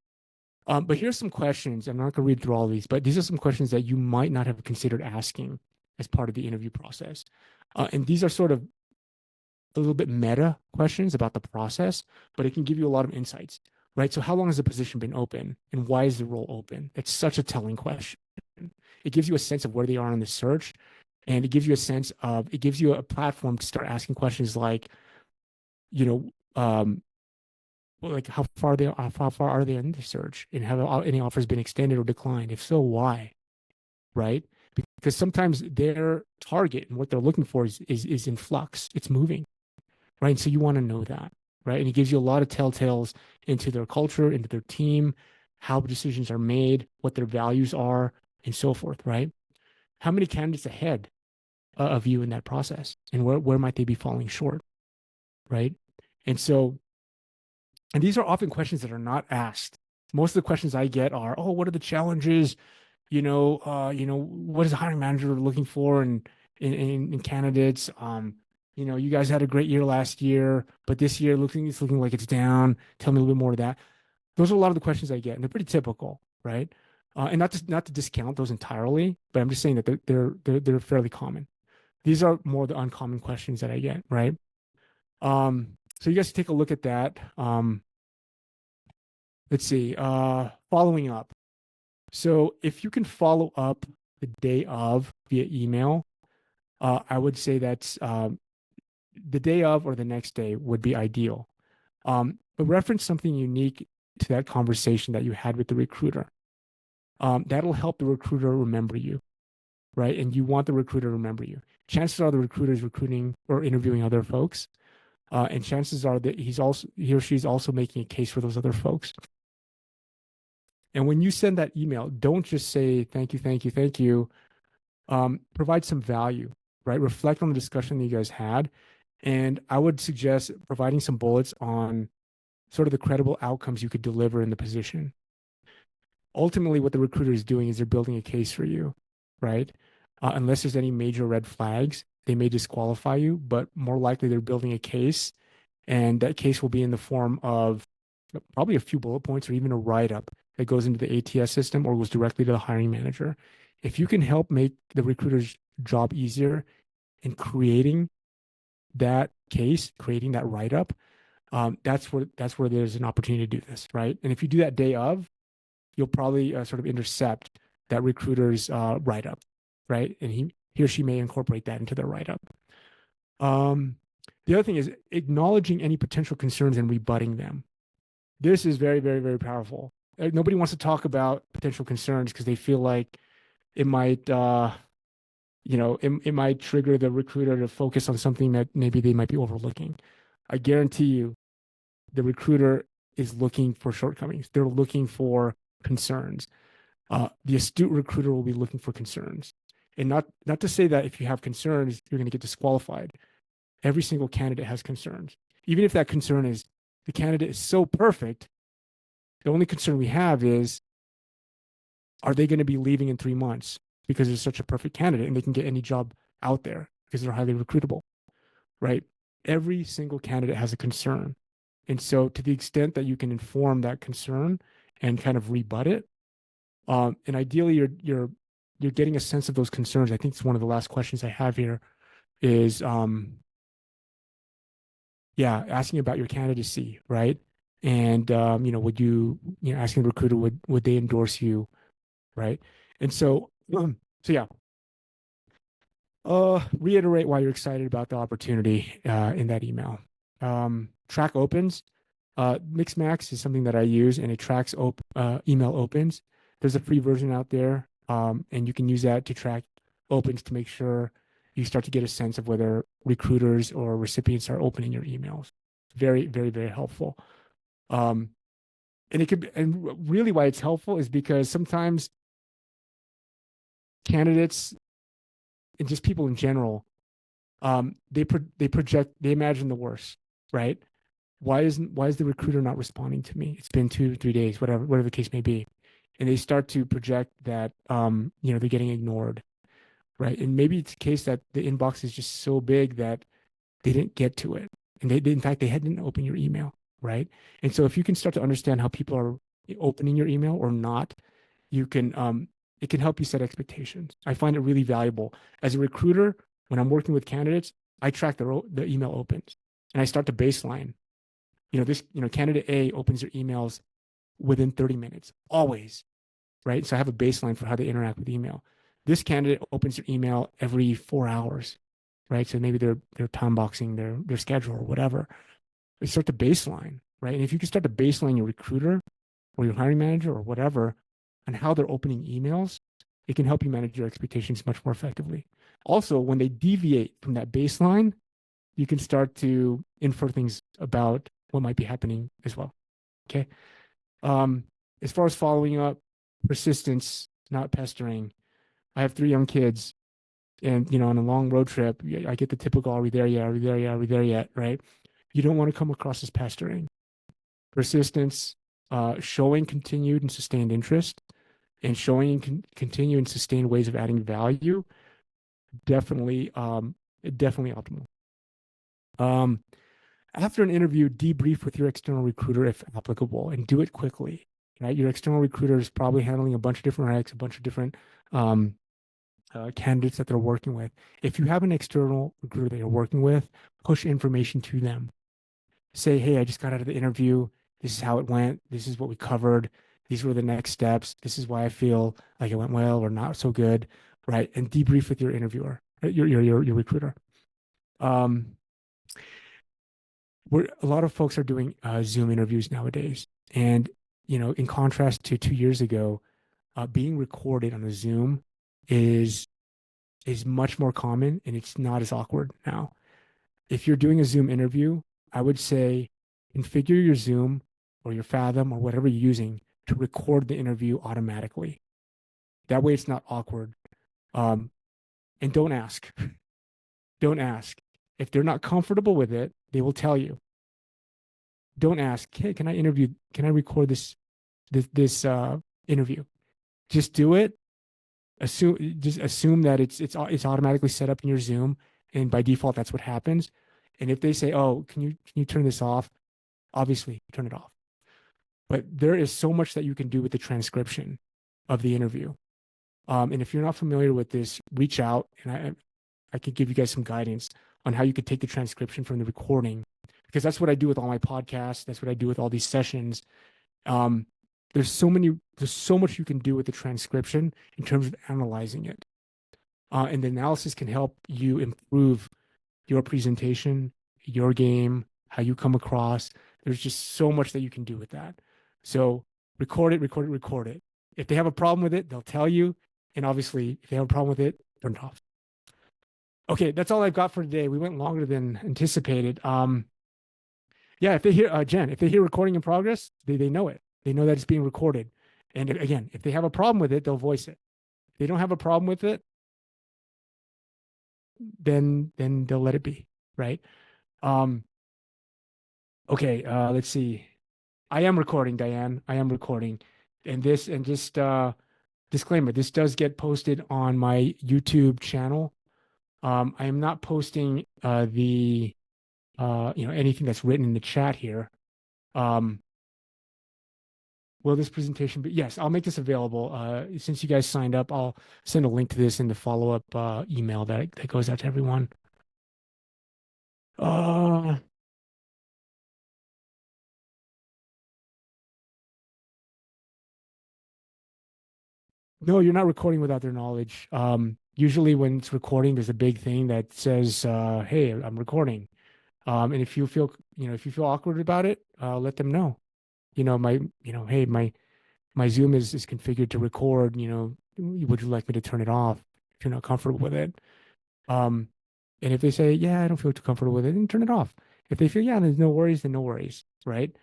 But here's some questions. I'm not going to read through all of these, but these are some questions that you might not have considered asking as part of the interview process. And these are sort of a little bit meta questions about the process, but it can give you a lot of insights, right? So how long has the position been open and why is the role open? It's such a telling question. It gives you a sense of where they are in the search, and it gives you a platform to start asking questions like, like how far are they in the search, and have any offers been extended or declined? If so, why? Right? Because sometimes their target and what they're looking for is in flux. It's moving, right? And so you want to know that, right? And it gives you a lot of telltales into their culture, into their team, how decisions are made, what their values are, and so forth, right? how many candidates ahead of you in that process, and where might they be falling short, right? And so, and these are often questions that are not asked. Most of the questions I get are, oh, what are the challenges? What is the hiring manager looking for in candidates? You guys had a great year last year, but this year it's looking like it's down. Tell me a little bit more of that. Those are a lot of the questions I get, and they're pretty typical, right? And not to discount those entirely, but I'm just saying that they're fairly common. These are more the uncommon questions that I get, right? So you guys take a look at that. Let's see. Following up. So if you can follow up the day of via email, I would say that's the day of or the next day would be ideal. But reference something unique to that conversation that you had with the recruiter. That'll help the recruiter remember you, right? And you want the recruiter to remember you. Chances are the recruiter is recruiting or interviewing other folks, and chances are that he or she's also making a case for those other folks. And when you send that email, don't just say thank you, thank you, thank you. Provide some value, right? Reflect on the discussion that you guys had. And I would suggest providing some bullets on sort of the credible outcomes you could deliver in the position. Ultimately, what the recruiter is doing is they're building a case for you, right? Unless there's any major red flags, they may disqualify you, but more likely they're building a case. And that case will be in the form of probably a few bullet points or even a write-up that goes into the ATS system or goes directly to the hiring manager. If you can help make the recruiter's job easier in creating that case, creating that write-up, that's where there's an opportunity to do this, right? And if you do that day of, you'll probably sort of intercept that recruiter's write-up, right? And he or she may incorporate that into their write-up. The other thing is acknowledging any potential concerns and rebutting them. This is very, very, very powerful. Nobody wants to talk about potential concerns because they feel like it might, it might trigger the recruiter to focus on something that maybe they might be overlooking. I guarantee you, the recruiter is looking for shortcomings. They're looking for concerns. The astute recruiter will be looking for concerns, and not to say that if you have concerns, you're going to get disqualified. Every single candidate has concerns, even if that concern is the candidate is so perfect. The only concern we have is, are they going to be leaving in 3 months because they're such a perfect candidate and they can get any job out there because they're highly recruitable, right? Every single candidate has a concern. And so to the extent that you can inform that concern and kind of rebut it, and ideally you're getting a sense of those concerns. I think it's one of the last questions I have here is, asking about your candidacy, right? And would you asking the recruiter, would they endorse you, right? And so reiterate why you're excited about the opportunity in that email. Track opens. Mixmax is something that I use, and it tracks email opens. There's a free version out there, and you can use that to track opens to make sure you start to get a sense of whether recruiters or recipients are opening your emails. Very, very, very helpful. And really why it's helpful is because sometimes candidates and just people in general, they imagine the worst, right? Why is the recruiter not responding to me? It's been 2-3 days, whatever the case may be. And they start to project that they're getting ignored, right? And maybe it's the case that the inbox is just so big that they didn't get to it. And in fact, they didn't open your email, right? And so if you can start to understand how people are opening your email or not, you can it can help you set expectations. I find it really valuable. As a recruiter, when I'm working with candidates, I track the email opens and I start to baseline. Candidate A opens their emails within 30 minutes, always, right? So I have a baseline for how they interact with email. This candidate opens their email every 4 hours, right? So maybe they're time boxing their schedule or whatever. They start to baseline, right? And if you can start to baseline your recruiter or your hiring manager or whatever on how they're opening emails, it can help you manage your expectations much more effectively. Also, when they deviate from that baseline, you can start to infer things about what might be happening as well. Okay. As far as following up, persistence, not pestering. I have 3 young kids, and on a long road trip, I get the typical, "Are we there yet? Are we there yet? Are we there yet?" Right? You don't want to come across as pestering. Persistence, showing continued and sustained interest, and showing continued and sustained ways of adding value, definitely, definitely optimal. After an interview, debrief with your external recruiter if applicable, and do it quickly. Right? Your external recruiter is probably handling a bunch of different recs, a bunch of different candidates that they're working with. If you have an external recruiter that you're working with, push information to them. Say, "Hey, I just got out of the interview. This is how it went. This is what we covered. These were the next steps. This is why I feel like it went well or not so good," right? And debrief with your interviewer, your recruiter. A lot of folks are doing Zoom interviews nowadays, and in contrast to 2 years ago, being recorded on a Zoom is much more common, and it's not as awkward now. If you're doing a Zoom interview, I would say configure your Zoom or your Fathom or whatever you're using to record the interview automatically. That way it's not awkward. And don't ask. Don't ask. If they're not comfortable with it, they will tell you. Don't ask, "Hey, can I record this interview?" Just do it. Just assume that it's automatically set up in your Zoom, and by default that's what happens. And if they say, "Oh, can you turn this off?" Obviously, turn it off. But there is so much that you can do with the transcription of the interview. And if you're not familiar with this, reach out, and I could give you guys some guidance on how you could take the transcription from the recording, because that's what I do with all my podcasts. That's what I do with all these sessions. There's so much you can do with the transcription in terms of analyzing it. And the analysis can help you improve your presentation, your game, how you come across. There's just so much that you can do with that. So record it. If they have a problem with it, they'll tell you. And obviously, if they have a problem with it, turn it off. Okay, that's all I've got for today. We went longer than anticipated. Yeah, if they hear Jen, if they hear recording in progress, they know it. They know that it's being recorded. And again, if they have a problem with it, they'll voice it. If they don't have a problem with it, then they'll let it be, right? Okay, let's see. I am recording, Diane. I am recording. And just disclaimer, this does get posted on my YouTube channel. I am not posting anything that's written in the chat here. Will this presentation be? Yes, I'll make this available. Since you guys signed up, I'll send a link to this in the follow-up email that goes out to everyone. No, you're not recording without their knowledge. Usually when it's recording, there's a big thing that says, "Hey, I'm recording." And if you feel awkward about it, let them know. Hey, my Zoom is configured to record. Would you like me to turn it off if you're not comfortable with it? And if they say, "Yeah, I don't feel too comfortable with it," then turn it off. If they feel, "Yeah, there's no worries," then no worries, right?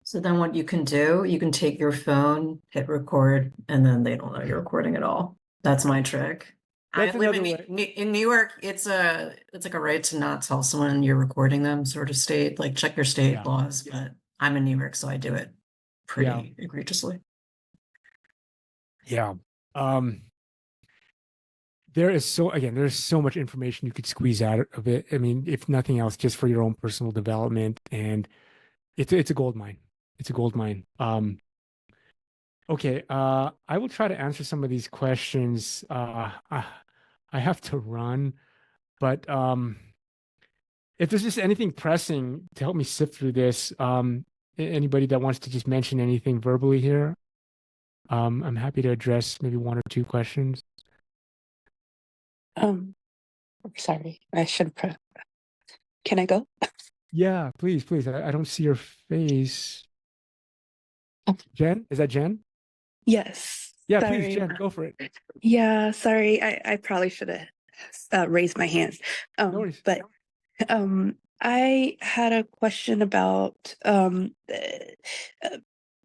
So then what you can do, you can take your phone, hit record, and then they don't know you're recording at all. That's my trick. That's I live another in New York. It's like a right to not tell someone you're recording them sort of state, like check your state Yeah. laws. But I'm in New York, so I do it pretty egregiously. Yeah. There's so much information you could squeeze out of it. I mean, if nothing else, just for your own personal development, and it's a gold mine. It's a gold mine. Okay, I will try to answer some of these questions. I have to run, but if there's just anything pressing to help me sift through this, anybody that wants to just mention anything verbally here, I'm happy to address maybe 1 or 2 questions. Sorry, I should have. Can I go? Yeah, please. I don't see your face. Oh. Jen, is that Jen? Yes. Yeah, Sorry. please, Jen, go for it. Yeah, sorry. I probably should have raised my hands. No worries. But I had a question about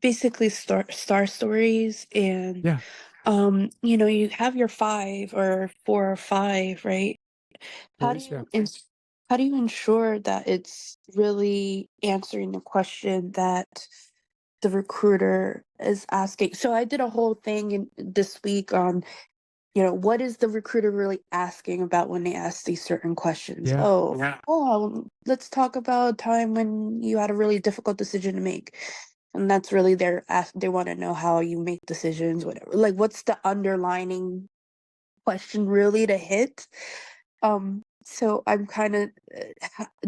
basically star stories and Yeah. You have your 4 or 5, right? How do Boys, you yeah. how do you ensure that it's really answering the question that the recruiter is asking? So I did a whole thing this week on, what is the recruiter really asking about when they ask these certain questions? Yeah. Oh, Yeah. let's talk about a time when you had a really difficult decision to make. And that's really they want to know how you make decisions, whatever. Like, what's the underlining question really to hit? So I'm kind of,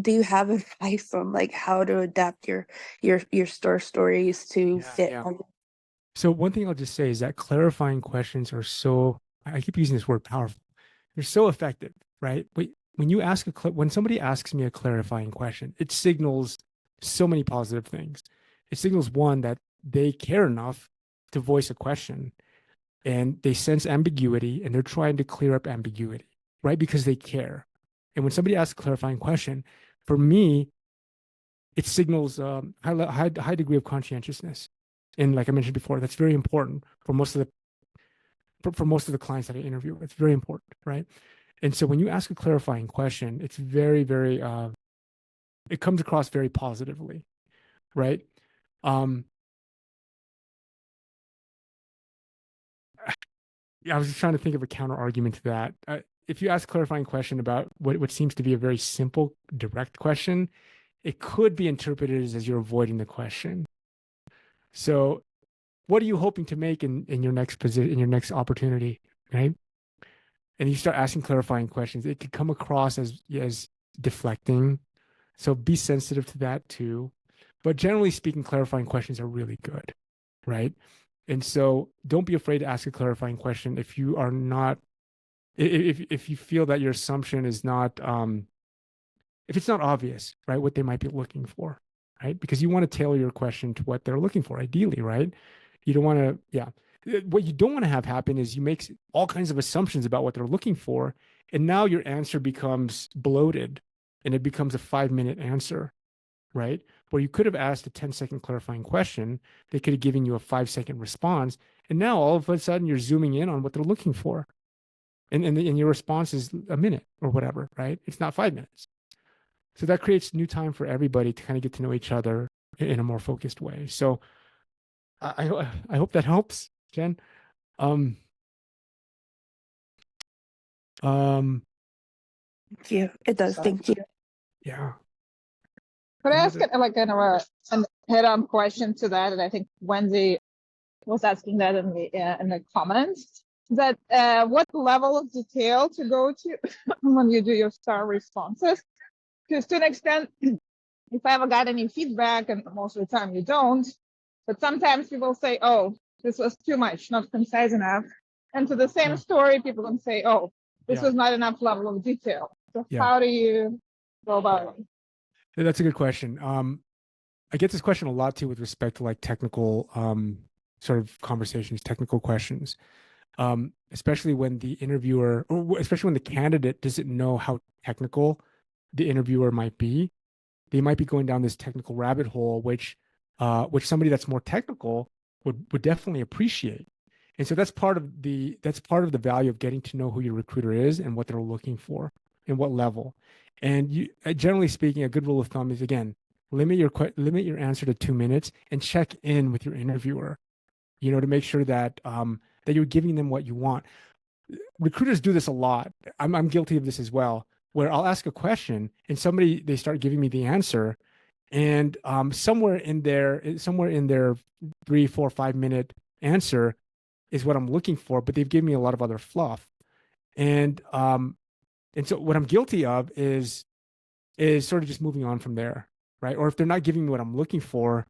do you have advice on like how to adapt your stories to fit Yeah. on? So one thing I'll just say is that clarifying questions are so, I keep using this word powerful. They're so effective, right? When you ask when somebody asks me a clarifying question, it signals so many positive things. It signals one, that they care enough to voice a question, and they sense ambiguity and they're trying to clear up ambiguity, right? Because they care. And when somebody asks a clarifying question, for me, it signals high degree of conscientiousness. And like I mentioned before, that's very important for most of the clients that I interview. It's very important, right? And so when you ask a clarifying question, it's very, very it comes across very positively, right? Yeah, I was just trying to think of a counter argument to that. If you ask a clarifying question about what seems to be a very simple, direct question, it could be interpreted as you're avoiding the question. So, what are you hoping to make in your next position, in your next opportunity, right? And you start asking clarifying questions, it could come across as deflecting. So be sensitive to that too. But generally speaking, clarifying questions are really good, right? And so don't be afraid to ask a clarifying question if you are not, if you feel that your assumption is not if it's not obvious, right, what they might be looking for, right? Because you want to tailor your question to what they're looking for, ideally, right? You don't want to, yeah. What you don't want to have happen is you make all kinds of assumptions about what they're looking for, and now your answer becomes bloated, and it becomes a 5-minute answer, right? Where you could have asked a 10-second clarifying question, they could have given you a 5-second response, and now all of a sudden you're zooming in on what they're looking for, and your response is a minute or whatever, right? It's not 5 minutes. So that creates new time for everybody to kind of get to know each other in a more focused way. So I hope that helps, Jen. Um, um, Thank you. It does. Thank you. yeah. Could I Any ask other- like kind of a head-on question to that? And I think Wendy was asking that in the comments. That what level of detail to go to when you do your star responses? Because to an extent, if I ever got any feedback, and most of the time you don't, but sometimes people say, "Oh, this was too much, not concise enough," and to the same Yeah. story, people can say, "Oh, this Yeah. was not enough level of detail." So Yeah. how do you go about it? That's a good question. I get this question a lot too with respect to like technical sort of conversations, technical questions. Especially when the interviewer, or especially when the candidate doesn't know how technical the interviewer might be. They might be going down this technical rabbit hole, which somebody that's more technical would definitely appreciate. And so that's part of the value of getting to know who your recruiter is and what they're looking for and what level. And you, generally speaking, a good rule of thumb is, again, limit your answer to 2 minutes and check in with your interviewer, to make sure that that you're giving them what you want. Recruiters do this a lot. I'm guilty of this as well, where I'll ask a question and they start giving me the answer, and somewhere in their 3, 4, 5 minute answer is what I'm looking for, but they've given me a lot of other fluff. And so what I'm guilty of is sort of just moving on from there, right? Or if they're not giving me what I'm looking for,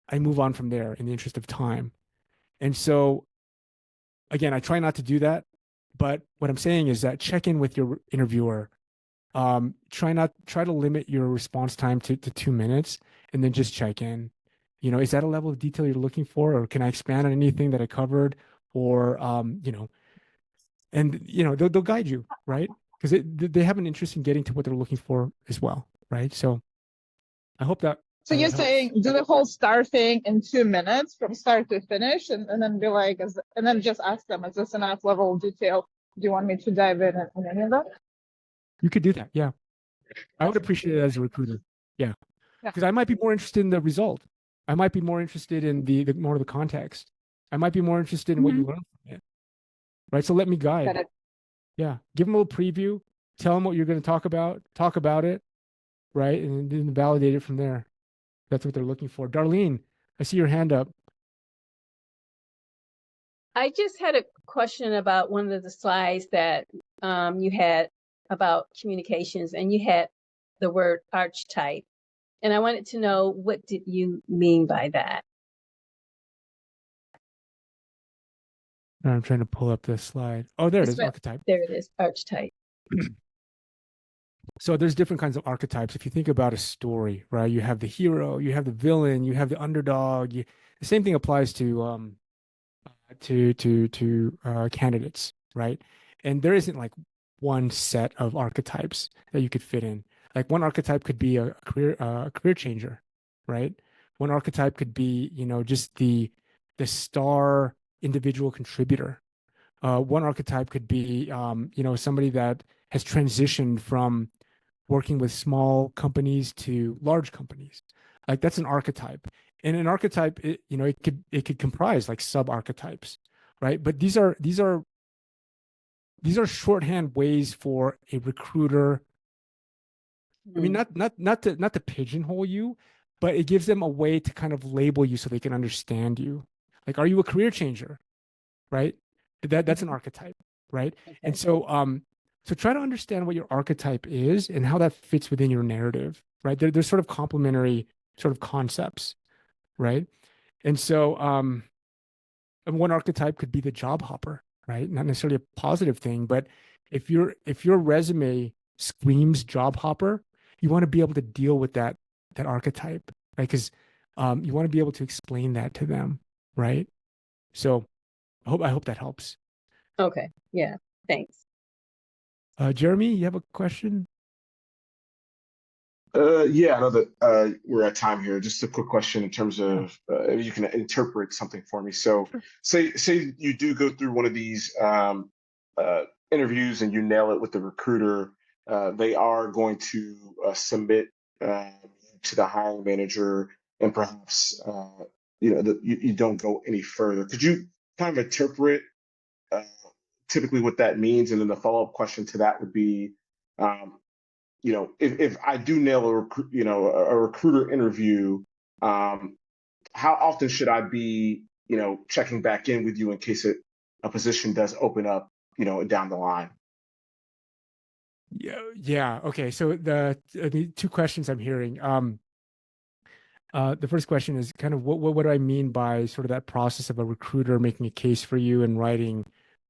I move on from there in the interest of time. And so again, I try not to do that, but what I'm saying is that check in with your interviewer. Try to limit your response time to 2 minutes, and then just check in. Is that a level of detail you're looking for, or can I expand on anything that I covered? Or they'll guide you, right? Because they have an interest in getting to what they're looking for as well, right? So I hope that So you're saying do the whole star thing in 2 minutes from start to finish, and then be like, and then just ask them, is this enough level of detail? Do you want me to dive in on any of that? You could do that. Yeah. I would appreciate it as a recruiter. Yeah. Yeah. Because I might be more interested in the result. I might be more interested in the more of the context. I might be more interested in what you learn from it. Right. So let me guide. Got it. Yeah. Give them a little preview. Tell them what you're going to talk about it. Right. And then validate it from there. That's what they're looking for. Darlene, I see your hand up. I just had a question about one of the slides that you had about communications, and you had the word archetype. And I wanted to know, what did you mean by that? I'm trying to pull up this slide. Oh, there it It's is, right- archetype. There it is, archetype. So there's different kinds of archetypes. If you think about a story, right? You have the hero, you have the villain, you have the underdog. The same thing applies to candidates, right? And there isn't like one set of archetypes that you could fit in. Like one archetype could be a career changer, right? One archetype could be, just the star individual contributor. One archetype could be, somebody that has transitioned from working with small companies to large companies. Like that's an archetype. And an archetype, it could comprise like sub archetypes, right? But these are shorthand ways for a recruiter. I mean, not to pigeonhole you, but it gives them a way to kind of label you so they can understand you. Like, are you a career changer? Right? That's an archetype, right? Okay. And so so try to understand what your archetype is and how that fits within your narrative, right? They're sort of complementary sort of concepts, right? And so and one archetype could be the job hopper, right? Not necessarily a positive thing, but if your resume screams job hopper, you want to be able to deal with that archetype, right? Because you want to be able to explain that to them, right? So I hope that helps. Okay, yeah, thanks. Jeremy, you have a question? Yeah, I know that we're at time here. Just a quick question in terms of if you can interpret something for me. So, say you do go through one of these interviews and you nail it with the recruiter. They are going to submit to the hiring manager, and perhaps you don't go any further. Could you kind of interpret typically what that means? And then the follow-up question to that would be, if I do nail a recruiter interview, how often should I be, checking back in with you in case a position does open up, down the line? Yeah. Okay. So the two questions I'm hearing. The first question is kind of what do I mean by sort of that process of a recruiter making a case for you and writing,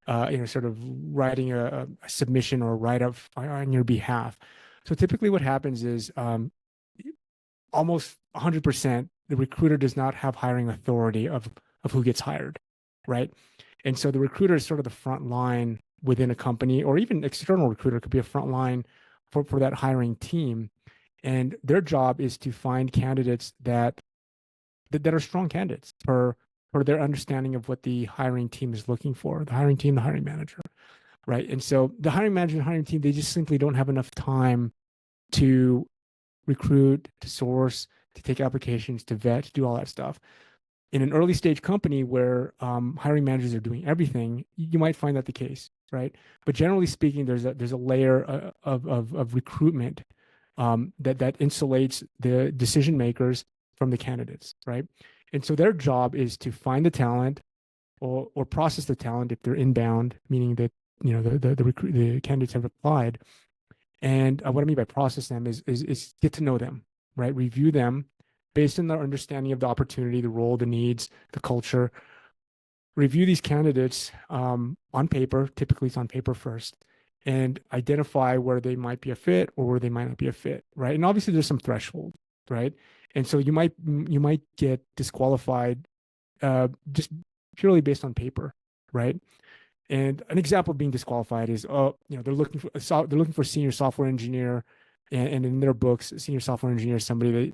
sort of writing a submission or a write-up on your behalf. So typically what happens is almost 100% the recruiter does not have hiring authority of who gets hired, right? And so the recruiter is sort of the front line within a company, or even external recruiter could be a front line for that hiring team. And their job is to find candidates that are strong candidates for their understanding of what the hiring team is looking for, the hiring team, the hiring manager, right? And so the hiring manager and hiring team, they just simply don't have enough time to recruit, to source, to take applications, to vet, to do all that stuff. In an early stage company where hiring managers are doing everything, you might find that the case, right? But generally speaking, there's a layer of recruitment that insulates the decision makers from the candidates, right? And so their job is to find the talent or process the talent if they're inbound, meaning that the candidates have applied. And what I mean by process them is get to know them, right? Review them based on their understanding of the opportunity, the role, the needs, the culture. Review these candidates on paper. Typically, it's on paper first, and identify where they might be a fit or where they might not be a fit, right? And obviously, there's some threshold, right? And so you might get disqualified just purely based on paper, right? And an example of being disqualified is, they're looking for senior software engineer, and in their books, senior software engineer is somebody that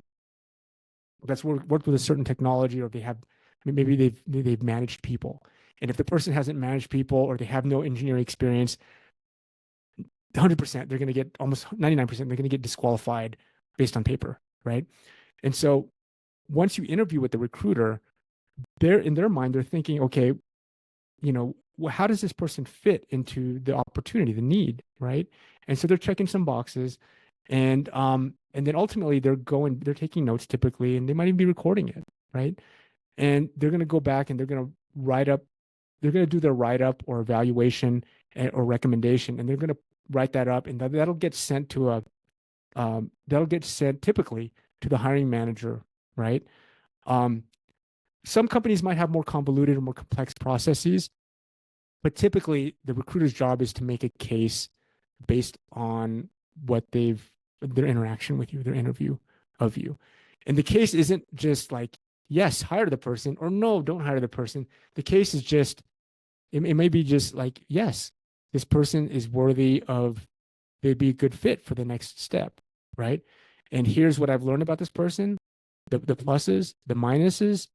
that's worked with a certain technology, or they have, maybe they've managed people. And if the person hasn't managed people or they have no engineering experience, 100%, they're going to get, almost 99%, they're going to get disqualified based on paper, right? And so once you interview with the recruiter, they're, in their mind, they're thinking, okay, you know, how does this person fit into the opportunity, the need, right? And so they're checking some boxes, and then ultimately they're taking notes typically, and they might even be recording it, right? And they're going to go back and they're going to do their write-up or evaluation or recommendation, and they're going to write that up, and that'll get sent to typically to the hiring manager, right? Some companies might have more convoluted or more complex processes, but typically the recruiter's job is to make a case based on their interaction with you, their interview of you. And the case isn't just like, yes, hire the person, or no, don't hire the person. The case is just, it may be just like, yes, this person is worthy of, they'd be a good fit for the next step, right? And here's what I've learned about this person, the pluses, the minuses,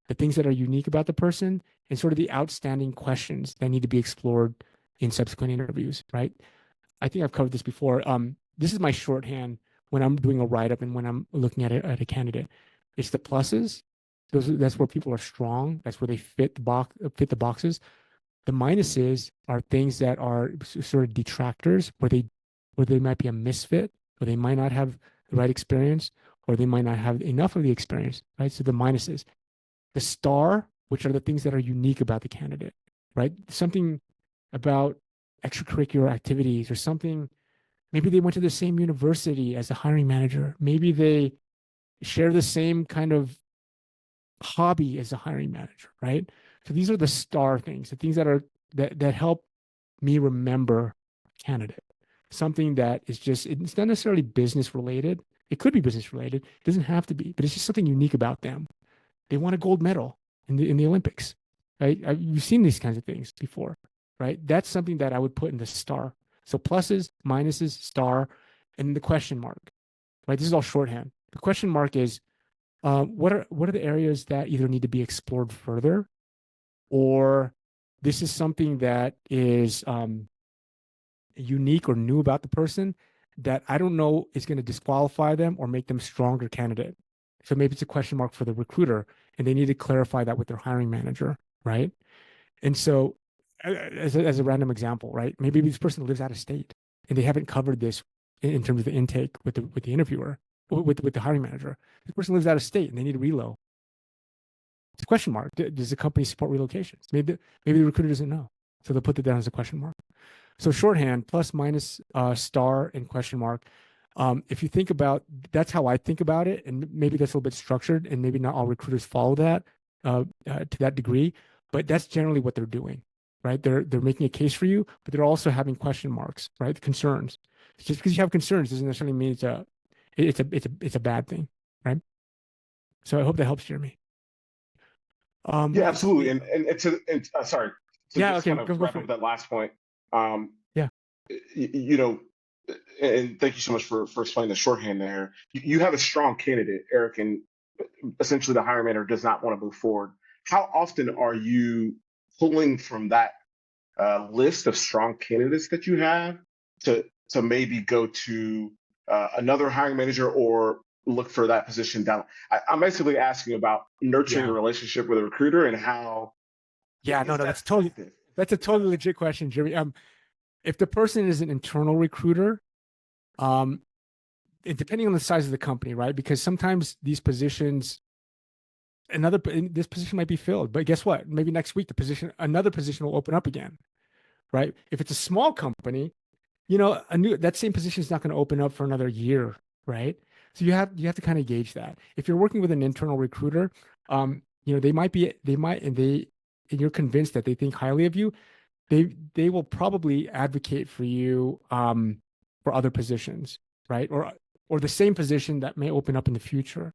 the things that are unique about the person, and sort of the outstanding questions that need to be explored in subsequent interviews, right? I think I've covered this before. This is my shorthand when I'm doing a write-up and when I'm looking at a candidate. It's the pluses. That's where people are strong. That's where they fit the boxes. The minuses are things that are sort of detractors, where they might be a misfit, or they might not have the right experience, or they might not have enough of the experience, right? So the minuses. The star, which are the things that are unique about the candidate, right? Something about extracurricular activities, or something, maybe they went to the same university as the hiring manager. Maybe they share the same kind of hobby as a hiring manager, right? So these are the star things, the things that help me remember a candidate. Something that is just, it's not necessarily business related. It could be business related. It doesn't have to be, but it's just something unique about them. They won a gold medal in the Olympics, right? You've seen these kinds of things before, right? That's something that I would put in the star. So pluses, minuses, star, and the question mark, right? This is all shorthand. The question mark is, what are the areas that either need to be explored further, or this is something that is unique or new about the person that I don't know is going to disqualify them or make them stronger candidate. So maybe it's a question mark for the recruiter, and they need to clarify that with their hiring manager, right? And so, as a random example, right? Maybe this person lives out of state, and they haven't covered this in terms of the intake with the interviewer, with the hiring manager. This person lives out of state, and they need a relo. It's a question mark. Does the company support relocations? Maybe the recruiter doesn't know, so they'll put that down as a question mark. So shorthand, plus, minus, star, and question mark. If you think about, that's how I think about it, and maybe that's a little bit structured, and maybe not all recruiters follow that to that degree, but that's generally what they're doing, right? They're making a case for you, but they're also having question marks, right? Concerns. Just because you have concerns doesn't necessarily mean it's a bad thing, right? So I hope that helps, Jeremy. Yeah, absolutely. And sorry. To yeah. just Okay. kind of wrap up that last point. Yeah. You know, and thank you so much for explaining the shorthand there. You have a strong candidate, Eric, and essentially the hiring manager does not want to move forward. How often are you pulling from that list of strong candidates that you have to maybe go to another hiring manager or look for that position down? I'm basically asking about nurturing a relationship with a recruiter and how. Yeah, no, that's a totally legit question, Jeremy. If the person is an internal recruiter, depending on the size of the company, right? Because sometimes these positions, this position might be filled, but guess what? Maybe next week another position will open up again, right? If it's a small company, that same position is not going to open up for another year, right? So you have to kind of gauge that. If you're working with an internal recruiter, and you're convinced that they think highly of you, they will probably advocate for you for other positions, right? Or the same position that may open up in the future,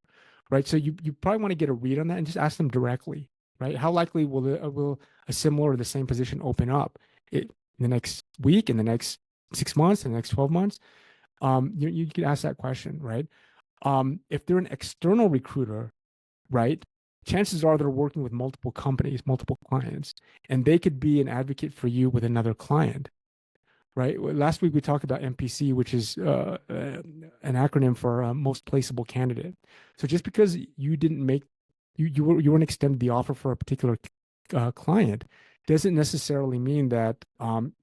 right? So you probably want to get a read on that and just ask them directly, right? How likely will a similar or the same position open up in the next week, in the next 6 months, in the next 12 months? You can ask that question, right? If they're an external recruiter, right? Chances are they're working with multiple companies, multiple clients, and they could be an advocate for you with another client, right? Last week we talked about MPC, which is an acronym for most placeable candidate. So just because you didn't make you weren't extended the offer for a particular client doesn't necessarily mean that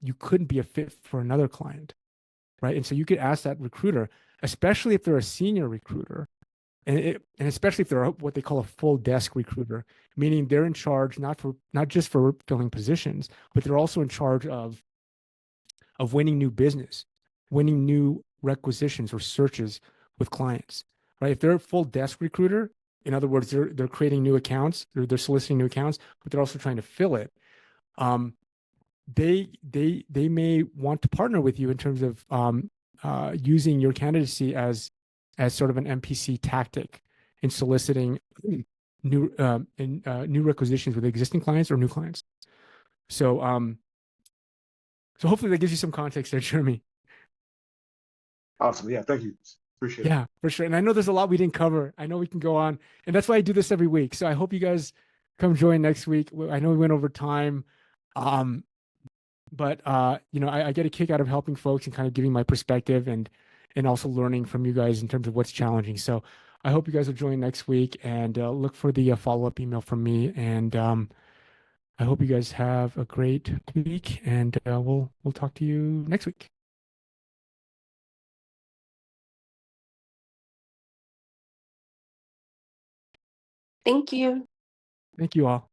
you couldn't be a fit for another client, right? And so you could ask that recruiter, especially if they're a senior recruiter, and especially if they're what they call a full desk recruiter, meaning they're in charge not just for filling positions, but they're also in charge of winning new business, winning new requisitions or searches with clients, right? If they're a full desk recruiter, in other words, they're creating new accounts, they're soliciting new accounts, but they're also trying to fill it. They may want to partner with you in terms of using your candidacy as sort of an MPC tactic in soliciting new requisitions with existing clients or new clients. So so hopefully that gives you some context there, Jeremy. Awesome. Yeah, thank you. Appreciate it. Yeah, for sure. And I know there's a lot we didn't cover. I know we can go on, and that's why I do this every week. So I hope you guys come join next week. I know we went over time, but you know, I get a kick out of helping folks and kind of giving my perspective and also learning from you guys in terms of what's challenging. So I hope you guys will join next week and look for the follow-up email from me. And I hope you guys have a great week, and we'll talk to you next week. Thank you. Thank you all.